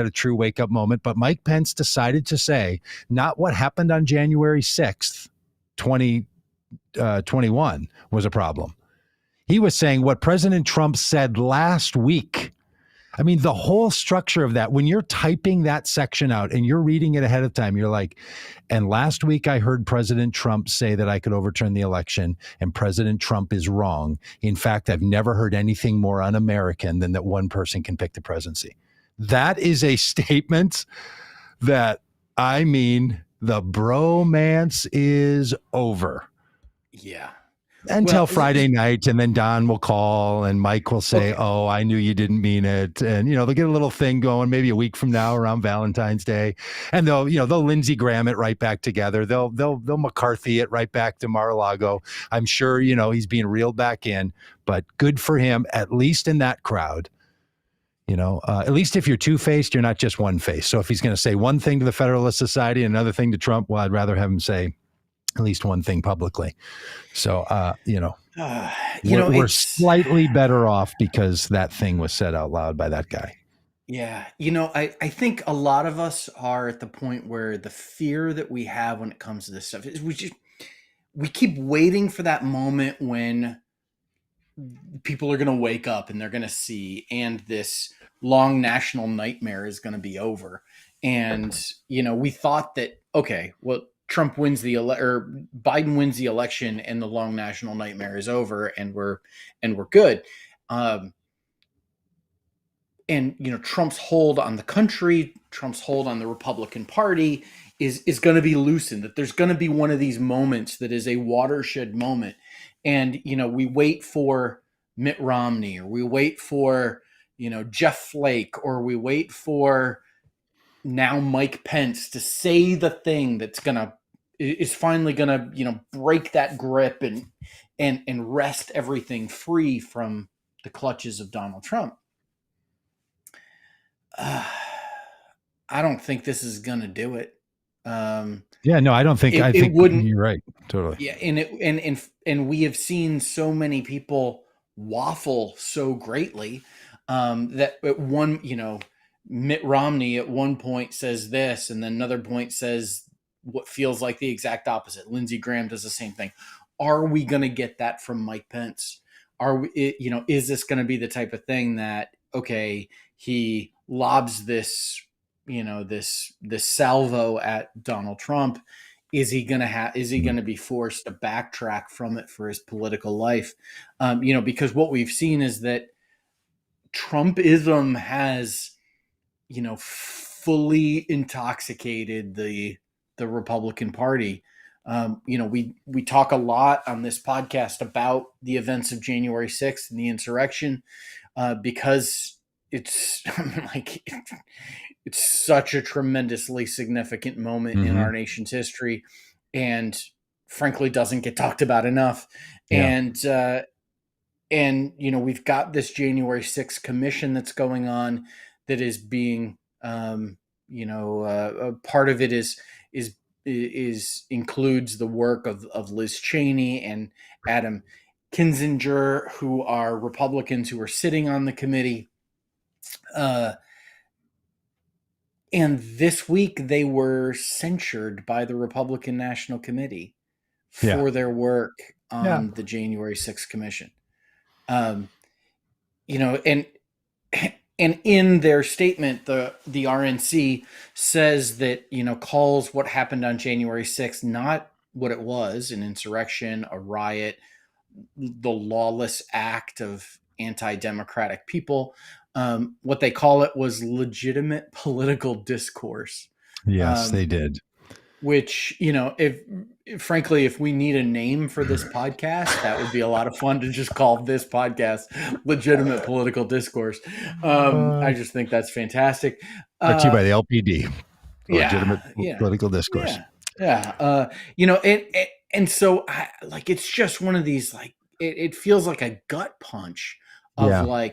true wake up moment. But Mike Pence decided to say not what happened on January 6th, 2021 was a problem. He was saying what President Trump said last week. I mean, the whole structure of that, when you're typing that section out and you're reading it ahead of time, you're like, and last week I heard President Trump say that I could overturn the election, and President Trump is wrong. In fact, I've never heard anything more un-American than that one person can pick the presidency. That is a statement that, I mean, the bromance is over. Yeah. Until Friday night, and then Don will call and Mike will say, oh, I knew you didn't mean it. And, they'll get a little thing going maybe a week from now around Valentine's Day. And they'll Lindsey Graham it right back together. They'll McCarthy it right back to Mar-a-Lago. I'm sure, he's being reeled back in, but good for him, at least in that crowd. At least if you're two-faced, you're not just one-faced. So if he's going to say one thing to the Federalist Society and another thing to Trump, well, I'd rather have him say at least one thing publicly. So, we're it's slightly better off because that thing was said out loud by that guy. yeah. I think a lot of us are at the point where the fear that we have when it comes to this stuff is we keep waiting for that moment when people are going to wake up and they're going to see, and this long national nightmare is going to be over. And, we thought that, okay, well, Trump wins or Biden wins the election and the long national nightmare is over and we're good. Trump's hold on the country, Trump's hold on the Republican Party is going to be loosened, that there's going to be one of these moments that is a watershed moment. And, we wait for Mitt Romney, or we wait for, Jeff Flake, or we wait for now Mike Pence to say the thing that's is finally going to, break that grip and wrest everything free from the clutches of Donald Trump. I don't think this is going to do it. No, I don't think. I think wouldn't. You're right. Totally. Yeah, and we have seen so many people waffle so greatly that at one, Mitt Romney at one point says this, and then another point says what feels like the exact opposite. Lindsey Graham does the same thing. Are we going to get that from Mike Pence? Are we? Is this going to be the type of thing that, okay, he lobs this, this salvo at Donald Trump? Is he going to be forced to backtrack from it for his political life? Because what we've seen is that Trumpism has, fully intoxicated the Republican Party. We talk a lot on this podcast about the events of January 6th and the insurrection, because it's it's such a tremendously significant moment in our nation's history, and frankly doesn't get talked about enough. Yeah. And we've got this January 6th commission that's going on that is being, part of it is includes the work of Liz Cheney and Adam Kinzinger, who are Republicans who are sitting on the committee. And this week they were censured by the Republican National Committee for their work on the January 6th commission. And in their statement, the RNC says that, calls what happened on January 6th not what it was, an insurrection, a riot, the lawless act of anti-democratic people. What they call it was legitimate political discourse. Yes, they did. Which, if we need a name for this podcast, that would be a lot of fun to just call this podcast Legitimate Political Discourse. I just think that's fantastic. Brought to you by the LPD. Legitimate Political Discourse. Yeah. And so it's just one of these, it feels like a gut punch of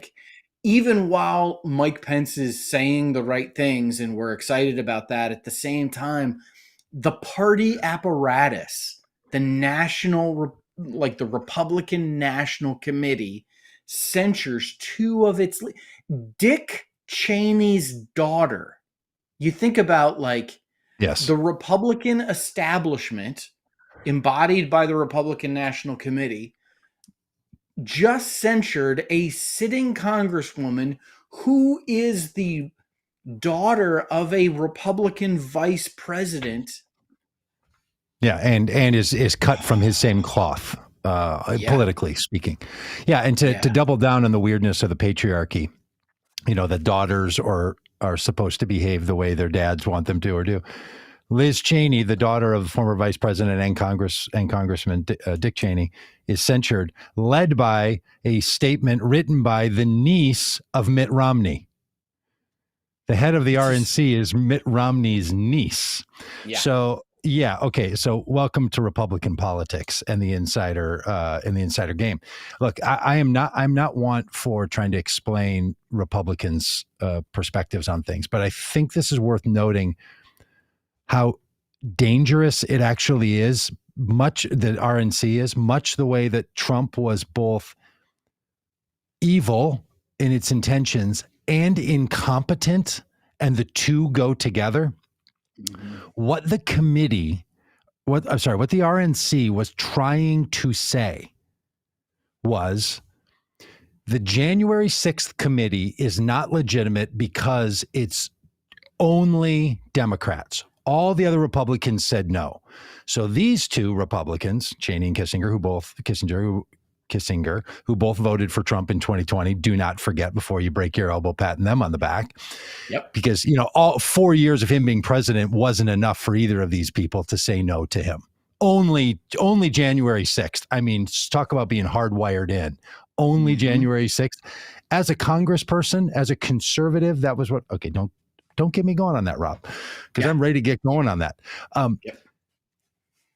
even while Mike Pence is saying the right things and we're excited about that, at the same time, the party apparatus, the Republican National Committee censures two of its Dick Cheney's daughter. You think about the Republican establishment embodied by the Republican National Committee just censured a sitting congresswoman who is the daughter of a Republican vice president. Yeah, and is cut from his same cloth, politically speaking. Yeah, and to double down on the weirdness of the patriarchy, the daughters are supposed to behave the way their dads want them to or do. Liz Cheney, the daughter of former Vice President and Congressman Dick Cheney, is censured, led by a statement written by the niece of Mitt Romney. The head of the RNC is Mitt Romney's niece. Yeah. So okay. So welcome to Republican politics and the insider game. Look, I'm not one for trying to explain Republicans' perspectives on things, but I think this is worth noting how dangerous it actually is much the RNC is much the way that Trump was both evil in its intentions and incompetent, and the two go together. What the RNC was trying to say was the January 6th committee is not legitimate because it's only Democrats. All the other Republicans said no. So these two Republicans, Cheney and Kissinger, who both voted for Trump in 2020, do not forget before you break your elbow patting them on the back. Yep. Because, all 4 years of him being president wasn't enough for either of these people to say no to him. Only January 6th. I mean, talk about being hardwired in. Only January 6th. As a congressperson, as a conservative, that was what, okay, don't get me going on that, Rob, because I'm ready to get going on that.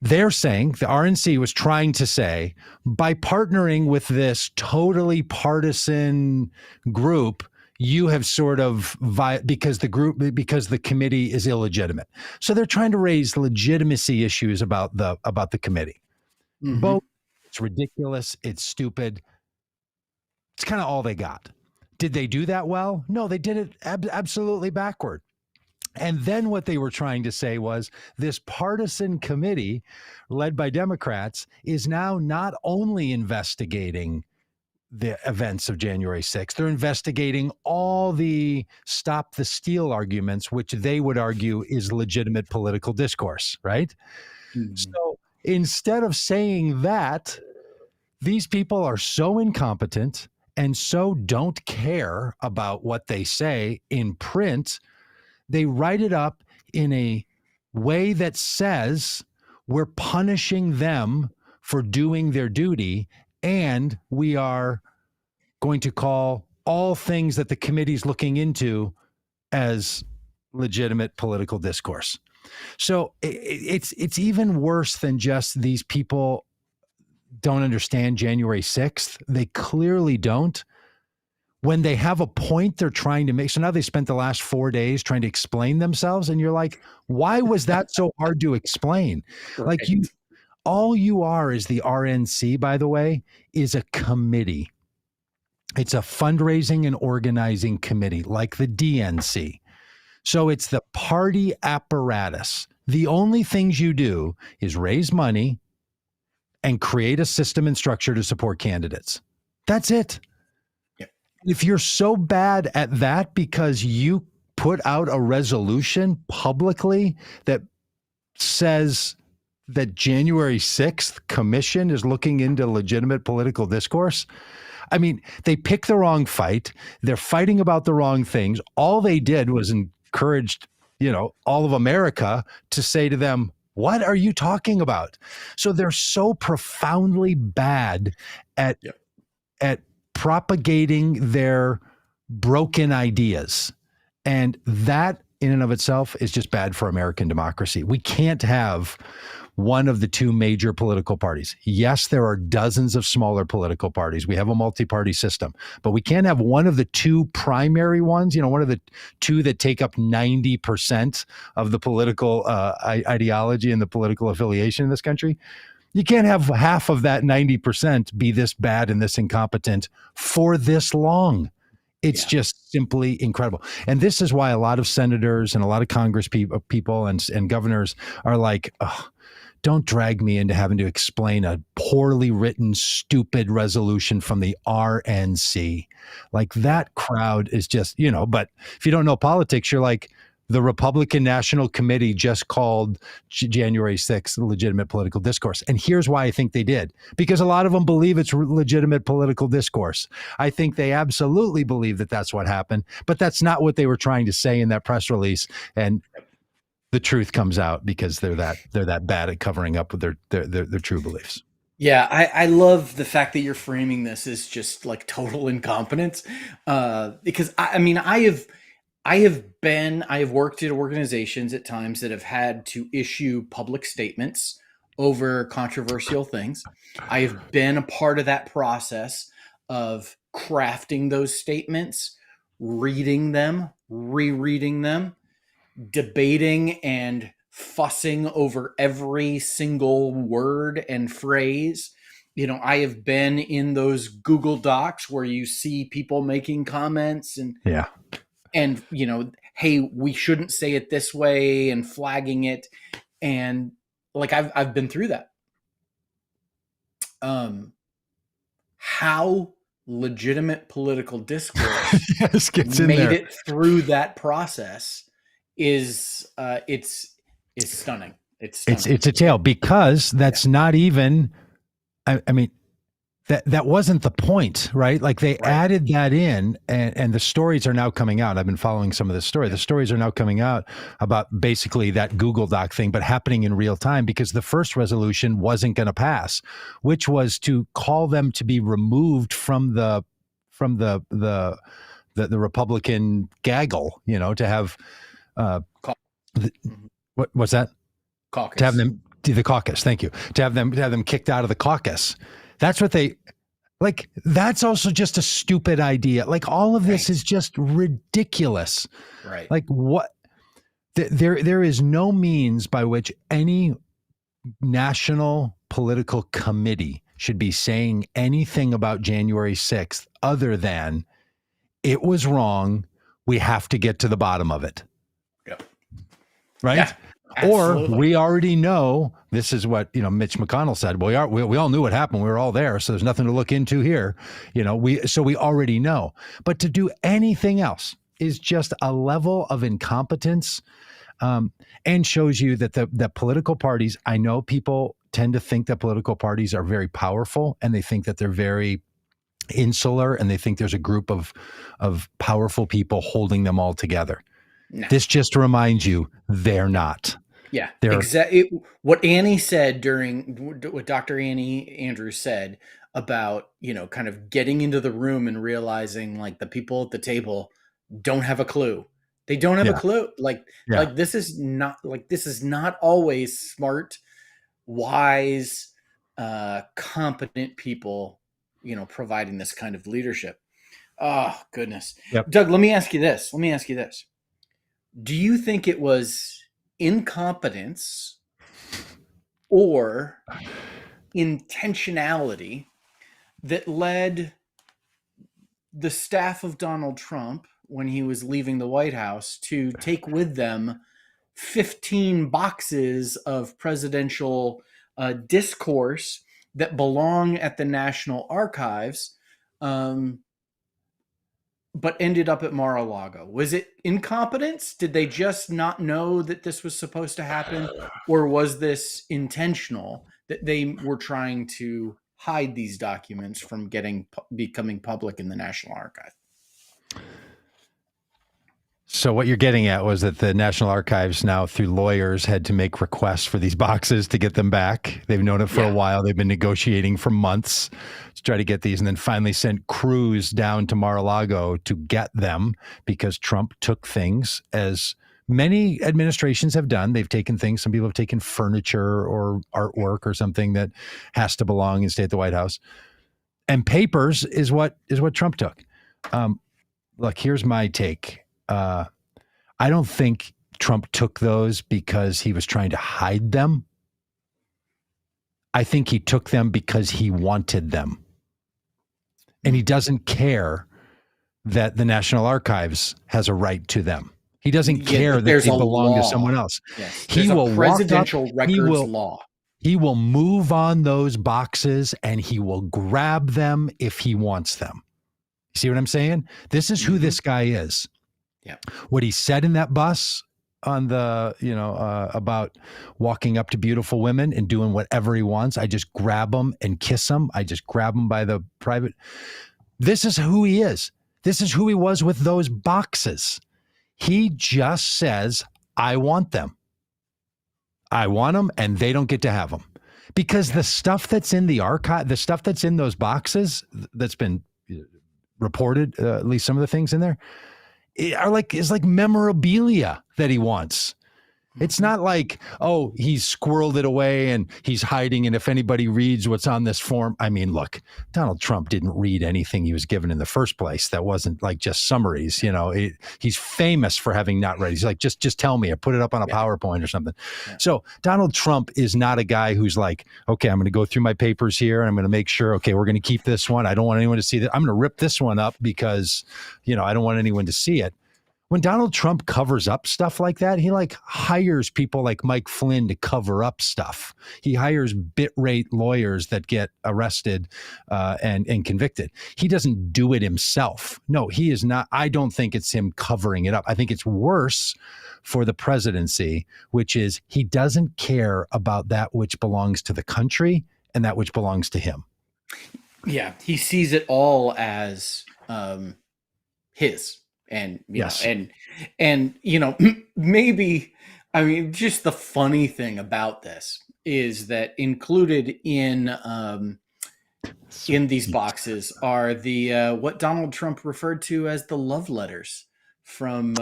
They're saying, the RNC was trying to say, by partnering with this totally partisan group, you have sort of, because the committee is illegitimate. So they're trying to raise legitimacy issues about the committee. Both, it's ridiculous. It's stupid. It's kind of all they got. Did they do that well? No, they did it absolutely backward. And then what they were trying to say was this partisan committee led by Democrats is now not only investigating the events of January 6th, they're investigating all the stop the steal arguments, which they would argue is legitimate political discourse, right? So instead of saying that, these people are so incompetent and so don't care about what they say in print, they write it up in a way that says we're punishing them for doing their duty, and we are going to call all things that the committee's looking into as legitimate political discourse. So it's even worse than just these people don't understand January 6th. They clearly don't. When they have a point they're trying to make. So now they spent the last 4 days trying to explain themselves. And you're like, why was that so hard to explain? Right. Like all you are is the RNC, by the way, is a committee. It's a fundraising and organizing committee like the DNC. So it's the party apparatus. The only things you do is raise money and create a system and structure to support candidates. That's it. If you're so bad at that because you put out a resolution publicly that says that January 6th commission is looking into legitimate political discourse, I mean, they pick the wrong fight. They're fighting about the wrong things. All they did was encouraged, all of America to say to them, what are you talking about? So they're so profoundly bad at propagating their broken ideas. And that in and of itself is just bad for American democracy. We can't have one of the two major political parties. Yes, there are dozens of smaller political parties. We have a multi-party system, but we can't have one of the two primary ones, one of the two that take up 90% of the political ideology and the political affiliation in this country. You can't have half of that 90% be this bad and this incompetent for this long. It's just simply incredible. And this is why a lot of senators and a lot of Congress people and governors are like, oh, don't drag me into having to explain a poorly written, stupid resolution from the RNC. Like that crowd is just, but if you don't know politics, you're like, the Republican National Committee just called January 6th legitimate political discourse. And here's why I think they did. Because a lot of them believe it's legitimate political discourse. I think they absolutely believe that that's what happened. But that's not what they were trying to say in that press release. And the truth comes out because they're that bad at covering up with their true beliefs. Yeah, I love the fact that you're framing this as just like total incompetence. Because I have worked at organizations at times that have had to issue public statements over controversial things. I have been a part of that process of crafting those statements, reading them, rereading them, debating and fussing over every single word and phrase. I have been in those Google Docs where you see people making comments Yeah. and hey, we shouldn't say it this way, and flagging it. And like, I've been through that. How legitimate political discourse Yes, gets in made there. it through that process is stunning. It's stunning. It's a tale, because that's not even, I mean, that wasn't the point, right? Like, they added that in, and the stories are now coming out. I've been following some of the story. The stories are now coming out about basically that Google Doc thing, but happening in real time, because the first resolution wasn't going to pass, which was to call them to be removed from the Republican gaggle, to have what's that? Caucus. To have them the caucus. Thank you. To have them kicked out of the caucus. That's what they like. That's also just a stupid idea. Like, all of this is just ridiculous. Right. Like, what? There is no means by which any national political committee should be saying anything about January 6th other than it was wrong. We have to get to the bottom of it. Yep. Right. Yeah. Or Absolutely. we already know, this is what, Mitch McConnell said. We all knew what happened. We were all there. So there's nothing to look into here. We already know. But to do anything else is just a level of incompetence, and shows you that the political parties, I know people tend to think that political parties are very powerful, and they think that they're very insular, and they think there's a group of powerful people holding them all together. No. This just reminds you they're not. Yeah, exactly. What Annie said what Dr. Annie Andrews said about, kind of getting into the room and realizing, like, the people at the table don't have a clue. They don't have a clue. Like this is not always smart, wise, competent people, providing this kind of leadership. Oh, goodness. Yep. Doug, let me ask you this. Do you think it was incompetence or intentionality that led the staff of Donald Trump, when he was leaving the White House, to take with them 15 boxes of presidential discourse that belong at the National Archives, but ended up at Mar-a-Lago? Was it incompetence? Did they just not know that this was supposed to happen? Or was this intentional, that they were trying to hide these documents from becoming public in the National Archive? So what you're getting at was that the National Archives now, through lawyers, had to make requests for these boxes to get them back. They've known it for a while. They've been negotiating for months to try to get these, and then finally sent crews down to Mar-a-Lago to get them, because Trump took things, as many administrations have done. They've taken things. Some people have taken furniture or artwork or something that has to belong and stay at the White House. And papers is what Trump took. Look, here's my take. I don't think Trump took those because he was trying to hide them. I think he took them because he wanted them. And he doesn't care that the National Archives has a right to them. He doesn't care that they belong to someone else. Yes. He will presidential records law. He will move on those boxes, and he will grab them if he wants them. You see what I'm saying? This is who this guy is. Yeah. What he said in that bus on the, about walking up to beautiful women and doing whatever he wants. I just grab them and kiss them. I just grab them by the private. This is who he is. This is who he was with those boxes. He just says, I want them. I want them, and they don't get to have them. Because the stuff that's in the archive, the stuff that's in those boxes that's been reported, at least some of the things in there, is like memorabilia that he wants. It's not like, oh, he's squirreled it away and he's hiding. And if anybody reads what's on this form, I mean, look, Donald Trump didn't read anything he was given in the first place. That wasn't like just summaries. You know, he's famous for having not read. He's like, just tell me, or put it up on a PowerPoint or something. Yeah. So Donald Trump is not a guy who's like, okay, I'm going to go through my papers here and I'm going to make sure, okay, we're going to keep this one. I don't want anyone to see that. I'm going to rip this one up because, you know, I don't want anyone to see it. When Donald Trump covers up stuff like that, he like hires people like Mike Flynn to cover up stuff. He hires bit-rate lawyers that get arrested and convicted. He doesn't do it himself. No, he is not. I don't think it's him covering it up. I think it's worse for the presidency, which is he doesn't care about that which belongs to the country and that which belongs to him. Yeah, he sees it all as his. And you yes, know, and you know, maybe, I mean, just the funny thing about this is that included in these boxes are the what Donald Trump referred to as the love letters from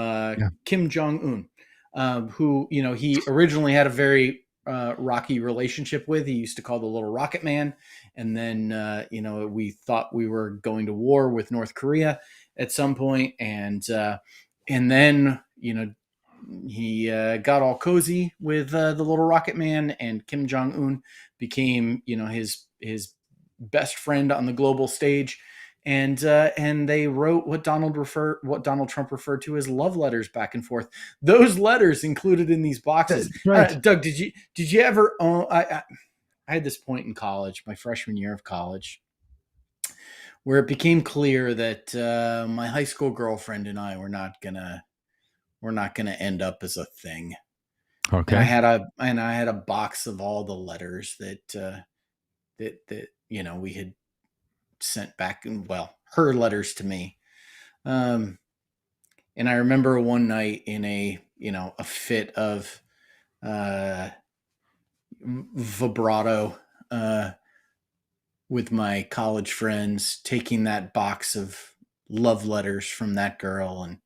Kim Jong Un, who, you know, he originally had a very rocky relationship with. He used to call the little rocket man, and then you know, we thought we were going to war with North Korea at some point, and then, you know, he got all cozy with the little rocket man, and Kim Jong Un became, you know, his best friend on the global stage, and they wrote what Donald Trump referred to as love letters back and forth. Those letters included in these boxes. Right. Doug, did you ever own? I had this point in college, my freshman year of college, where it became clear that my high school girlfriend and I were not gonna end up as a thing. Okay. And I had a box of all the letters that you know, we had sent back, and well, her letters to me. And I remember one night in a fit of vibrato, with my college friends, taking that box of love letters from that girl and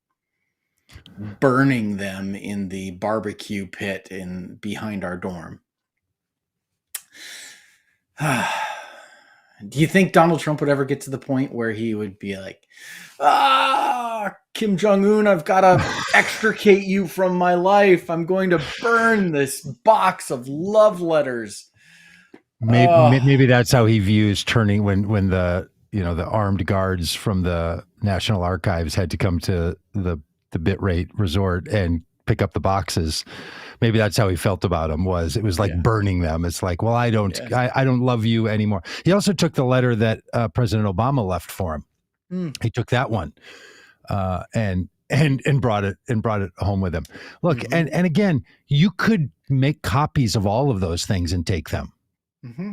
burning them in the barbecue pit behind our dorm. Do you think Donald Trump would ever get to the point where he would be like, Kim Jong Un, I've got to extricate you from my life. I'm going to burn this box of love letters. Maybe that's how he views turning when the, you know, the armed guards from the National Archives had to come to the Bitrate Resort and pick up the boxes. Maybe that's how he felt about them. It was like burning them. It's like, well, I don't love you anymore. He also took the letter that President Obama left for him. He took that one and brought it home with him. Look, and again, you could make copies of all of those things and take them. Mm-hmm.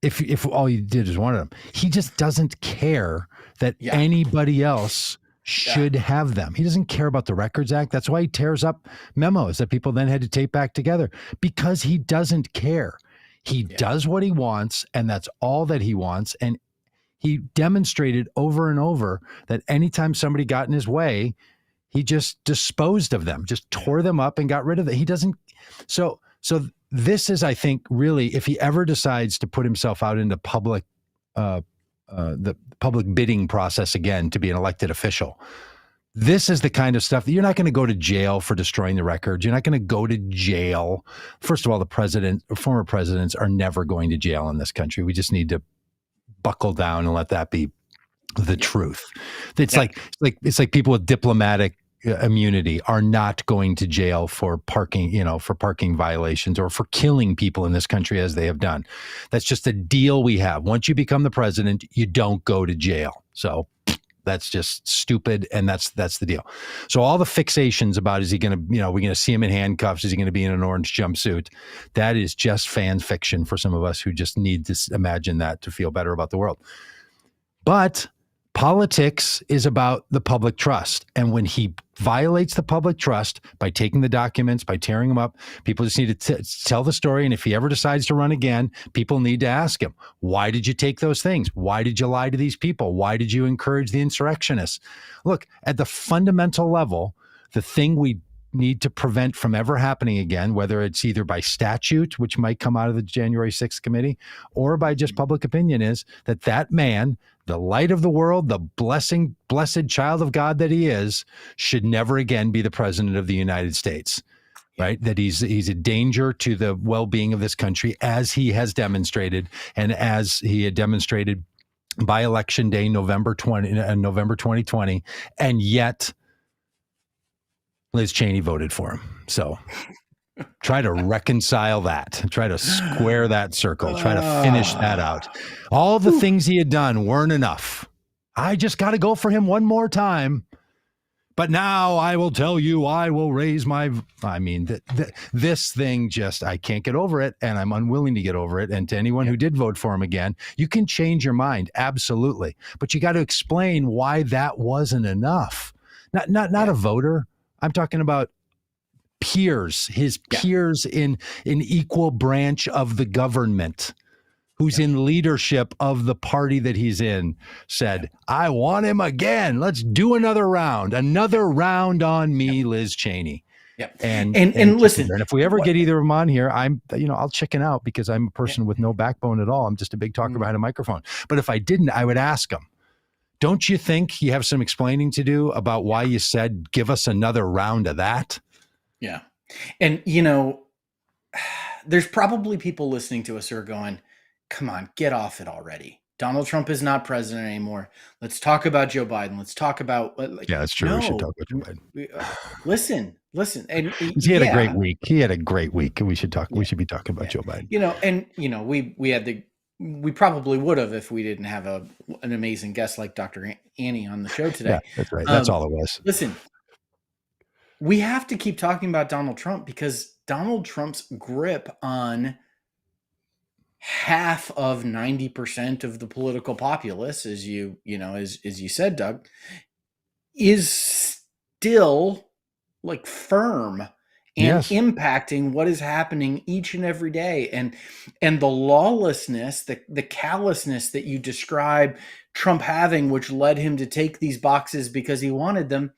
If all you did is one of them. He just doesn't care that anybody else should have them. He doesn't care about the Records Act. That's why he tears up memos that people then had to tape back together, because he doesn't care. He does what he wants, and that's all that he wants. And he demonstrated over and over that anytime somebody got in his way, he just disposed of them, just tore them up and got rid of them. He doesn't. So this is, I think, really, if he ever decides to put himself out into public, the public bidding process again to be an elected official, this is the kind of stuff that you're not going to go to jail for destroying the records. You're not going to go to jail. First of all, former presidents are never going to jail in this country. We just need to buckle down and let that be the truth. It's like people with diplomatic immunity are not going to jail for parking violations or for killing people in this country as they have done. That's just a deal we have. Once you become the president, you don't go to jail. So that's just stupid, and that's the deal. So all the fixations about, is he going to, we're going to see him in handcuffs, is he going to be in an orange jumpsuit, that is just fan fiction for some of us who just need to imagine that to feel better about the world. But politics is about the public trust. And when he violates the public trust by taking the documents, by tearing them up, people just need to tell the story. And if he ever decides to run again, people need to ask him, why did you take those things? Why did you lie to these people? Why did you encourage the insurrectionists? Look, at the fundamental level, the thing we need to prevent from ever happening again, whether it's either by statute, which might come out of the January 6th committee, or by just public opinion, is that man, the light of the world, the blessed child of God that he is, should never again be the president of the United States. Right? That he's a danger to the well-being of this country, as he has demonstrated, and as he had demonstrated by election day, November 2020, and yet Liz Cheney voted for him. So try to reconcile that, try to square that circle, try to finish that out. All the things he had done weren't enough. I just got to go for him one more time. But now I will tell you, I will raise my, this thing just, I can't get over it, and I'm unwilling to get over it. And to anyone who did vote for him again, you can change your mind. Absolutely. But you got to explain why that wasn't enough. Not a voter. I'm talking about peers, his peers in an equal branch of the government, who's in leadership of the party that he's in, said, I want him again. Let's do another round on me, Liz Cheney. Yep. And listen, and if we ever get either of them on here, I'll chicken out, because I'm a person with no backbone at all. I'm just a big talker behind a microphone. But if I didn't, I would ask him, don't you think you have some explaining to do about why you said, give us another round of that? Yeah. And, there's probably people listening to us who are going, come on, get off it already. Donald Trump is not president anymore. Let's talk about Joe Biden. Let's talk about yeah, that's true. We should talk about Joe Biden. Listen. And he had a great week. We should talk. We should be talking about Joe Biden. We probably would have if we didn't have an amazing guest like Dr. Annie on the show today. Yeah, that's right. That's all it was. Listen, we have to keep talking about Donald Trump, because Donald Trump's grip on half of 90% of the political populace, as you said, Doug, is still like firm and impacting what is happening each and every day. And the lawlessness, the callousness that you describe Trump having, which led him to take these boxes because he wanted them,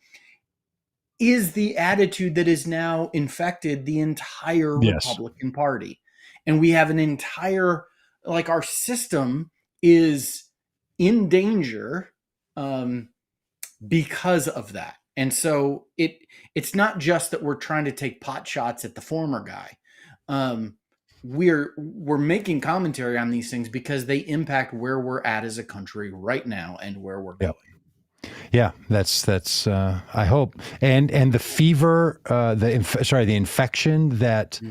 is the attitude that is now infected the entire Republican Party. And we have an entire, our system is in danger because of that. And so it's not just that we're trying to take pot shots at the former guy. We're making commentary on these things because they impact where we're at as a country right now and where we're going. Yeah, that's I hope. And the fever, the infection that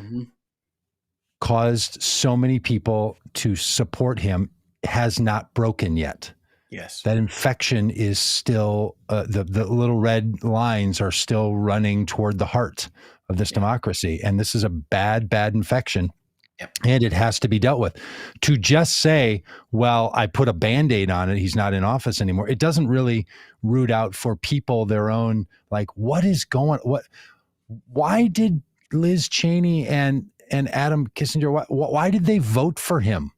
caused so many people to support him has not broken yet. Yes. That infection is still, the little red lines are still running toward the heart of this democracy. And this is a bad infection. Yep. And it has to be dealt with. To just say, well, I put a Band-Aid on it, he's not in office anymore, it doesn't really root out for people their own, why did Liz Cheney and Adam Kissinger, why did they vote for him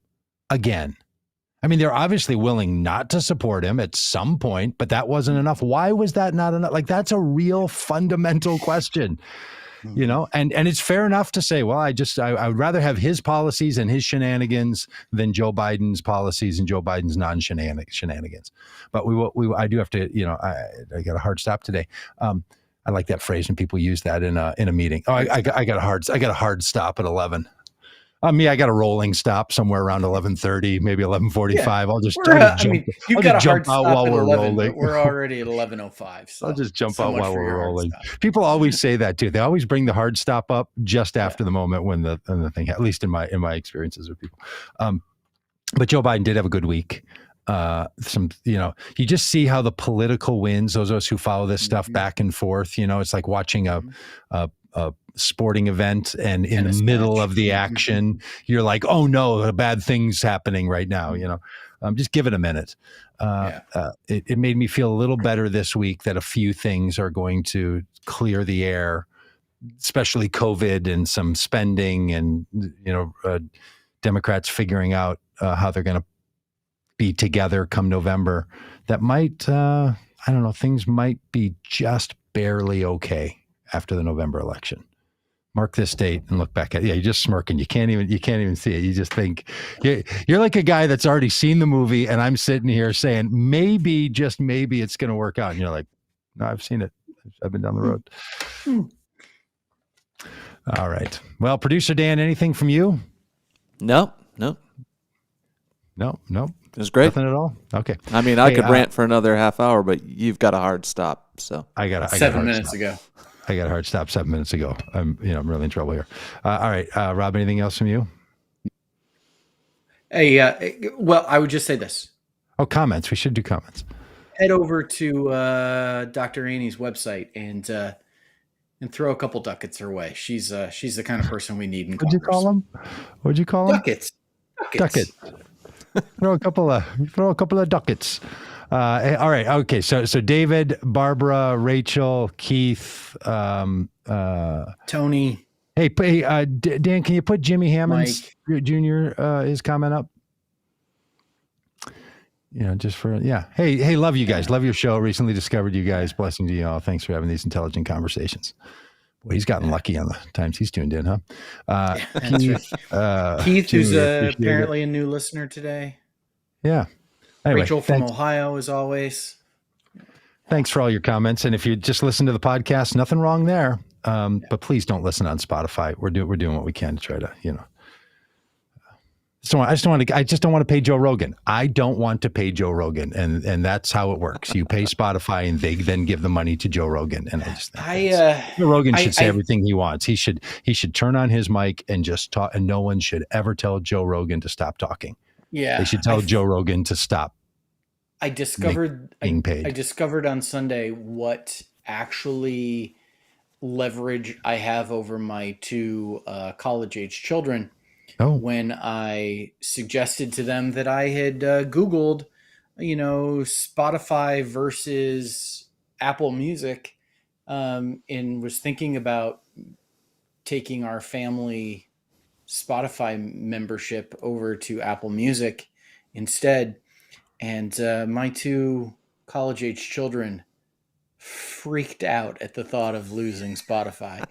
again? I mean, they're obviously willing not to support him at some point, but that wasn't enough. Why was that not enough? That's a real fundamental question. And it's fair enough to say, well, I would rather have his policies and his shenanigans than Joe Biden's policies and Joe Biden's non-shenanigans. But I do have to, I got a hard stop today. I like that phrase when people use that in a meeting. Oh, I got a hard stop at 11. I got a rolling stop somewhere around 11:30, maybe 11:45. Yeah, I'll just jump out while we're rolling. We're already at 11:05. So I'll just jump out while we're rolling. People always say that too. They always bring the hard stop up just after the moment when the thing, at least in my experiences with people. But Joe Biden did have a good week. You just see how the political winds, those of us who follow this stuff back and forth, it's like watching a sporting event, and in the middle of the action, you're like, oh no, a bad thing's happening right now. Just give it a minute. It made me feel a little better this week that a few things are going to clear the air, especially COVID and some spending, and Democrats figuring out how they're going to be together come November. That might, things might be just barely okay after the November election. Mark this date and look back at it. Yeah, you're just smirking. You can't even see it. You just think you're like a guy that's already seen the movie, and I'm sitting here saying maybe, just maybe, it's going to work out. And you're like, no, I've seen it. I've been down the road. All right. Well, producer Dan, anything from you? No. No. It was great. Nothing at all. Okay. I mean, I could rant for another half hour, but you've got a hard stop. So I got 7 minutes ago. I got a hard stop 7 minutes ago. I'm really in trouble here. All right, Rob, anything else from you? Hey, well, I would just say this. Oh, comments. We should do comments. Head over to Dr. Annie's website and throw a couple ducats her way. She's the kind of person we need in Congress. What'd you call them? Ducats. Ducats. throw a couple of ducats. All right. Okay. So David, Barbara, Rachel, Keith, Tony. Hey, Dan, can you put Jimmy Hammond's Jr. His comment up? Just for Hey, love you guys. Love your show. Recently discovered you guys. Blessing to you all. Thanks for having these intelligent conversations. Well, he's gotten lucky on the times he's tuned in, huh? Keith, who's apparently a new listener today. Yeah. Anyway, Rachel from Ohio, as always. Thanks for all your comments. And if you just listen to the podcast, nothing wrong there. But please don't listen on Spotify. We're doing what we can to try to, I just don't want to pay Joe Rogan. I don't want to pay Joe Rogan, and that's how it works. You pay Spotify, and they then give the money to Joe Rogan. And I just think Joe Rogan should say everything he wants. He should turn on his mic and just talk, and no one should ever tell Joe Rogan to stop talking. Yeah, they should tell Joe Rogan to stop. I discovered being paid. I discovered on Sunday what actually leverage I have over my two college-age children. Oh. When I suggested to them that I had Googled, Spotify versus Apple Music, and was thinking about taking our family Spotify membership over to Apple Music instead. And my two college-age children freaked out at the thought of losing Spotify.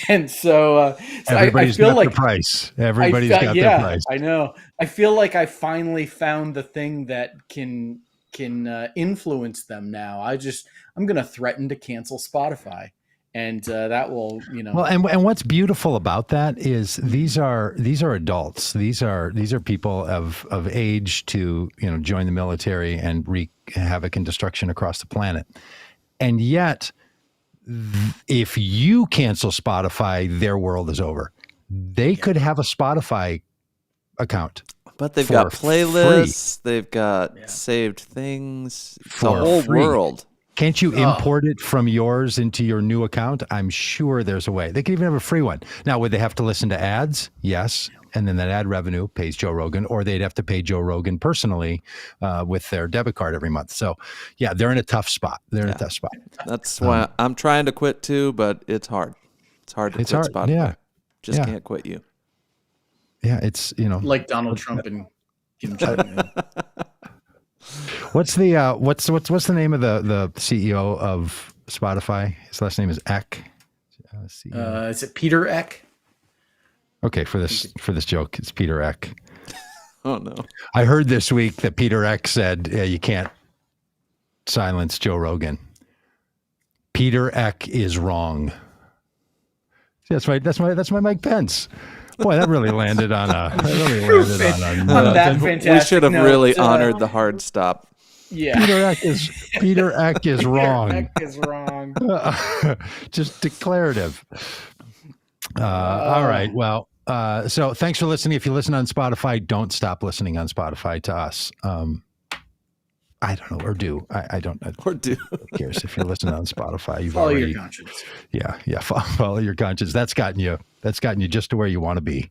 And so everybody's I feel got like the price. Everybody's got their price. I know. I feel like I finally found the thing that can influence them now. I'm going to threaten to cancel Spotify. And that will, Well, and what's beautiful about that is these are adults. These are people of age to join the military and wreak havoc and destruction across the planet. And yet, if you cancel Spotify, their world is over. They could have a Spotify account, but they've got playlists. Free. They've got saved things. The whole world. Can't you import it from yours into your new account? I'm sure there's a way. They could even have a free one. Now, would they have to listen to ads? Yes. And then that ad revenue pays Joe Rogan, or they'd have to pay Joe Rogan personally with their debit card every month. So, yeah, they're in a tough spot. That's why I'm trying to quit too, but it's hard. It's hard to quit Spotify. Yeah. Just can't quit you. Yeah, it's, like Donald Trump and Kim Jong Un. What's the what's the name of the CEO of Spotify? His last name is Eck. Is it Peter Eck? Okay, for this joke, it's Peter Eck. Oh no! I heard this week that Peter Eck said you can't silence Joe Rogan. Peter Eck is wrong. That's my Mike Pence. Boy, that really landed on a. That fantastic. We should have really honored the hard stop. Yeah. Peter Eck is wrong. Peter Eck is wrong. Just declarative. All right. Well, so thanks for listening. If you listen on Spotify, don't stop listening on Spotify to us. I don't know, or do. I don't know. Or do. Who cares if you're listening on Spotify? You've follow already, your conscience. Yeah. Follow your conscience. That's gotten you just to where you want to be.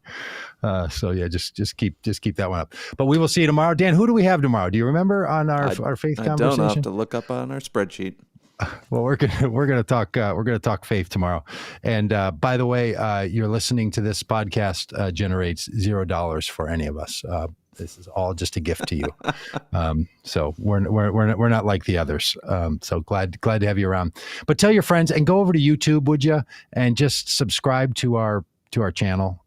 So yeah, just keep that one up. But we will see you tomorrow. Dan, who do we have tomorrow? Do you remember on our faith conversation? I don't have to look up on our spreadsheet. Well, we're gonna talk faith tomorrow. And by the way, you're listening to this podcast generates $0 for any of us. This is all just a gift to you. So we're not like the others. So glad to have you around. But tell your friends and go over to YouTube, would you? And just subscribe to our channel.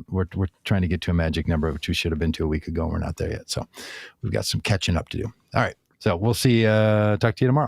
We're trying to get to a magic number, which we should have been to a week ago. We're not there yet. So we've got some catching up to do. All right. So we'll see. Talk to you tomorrow.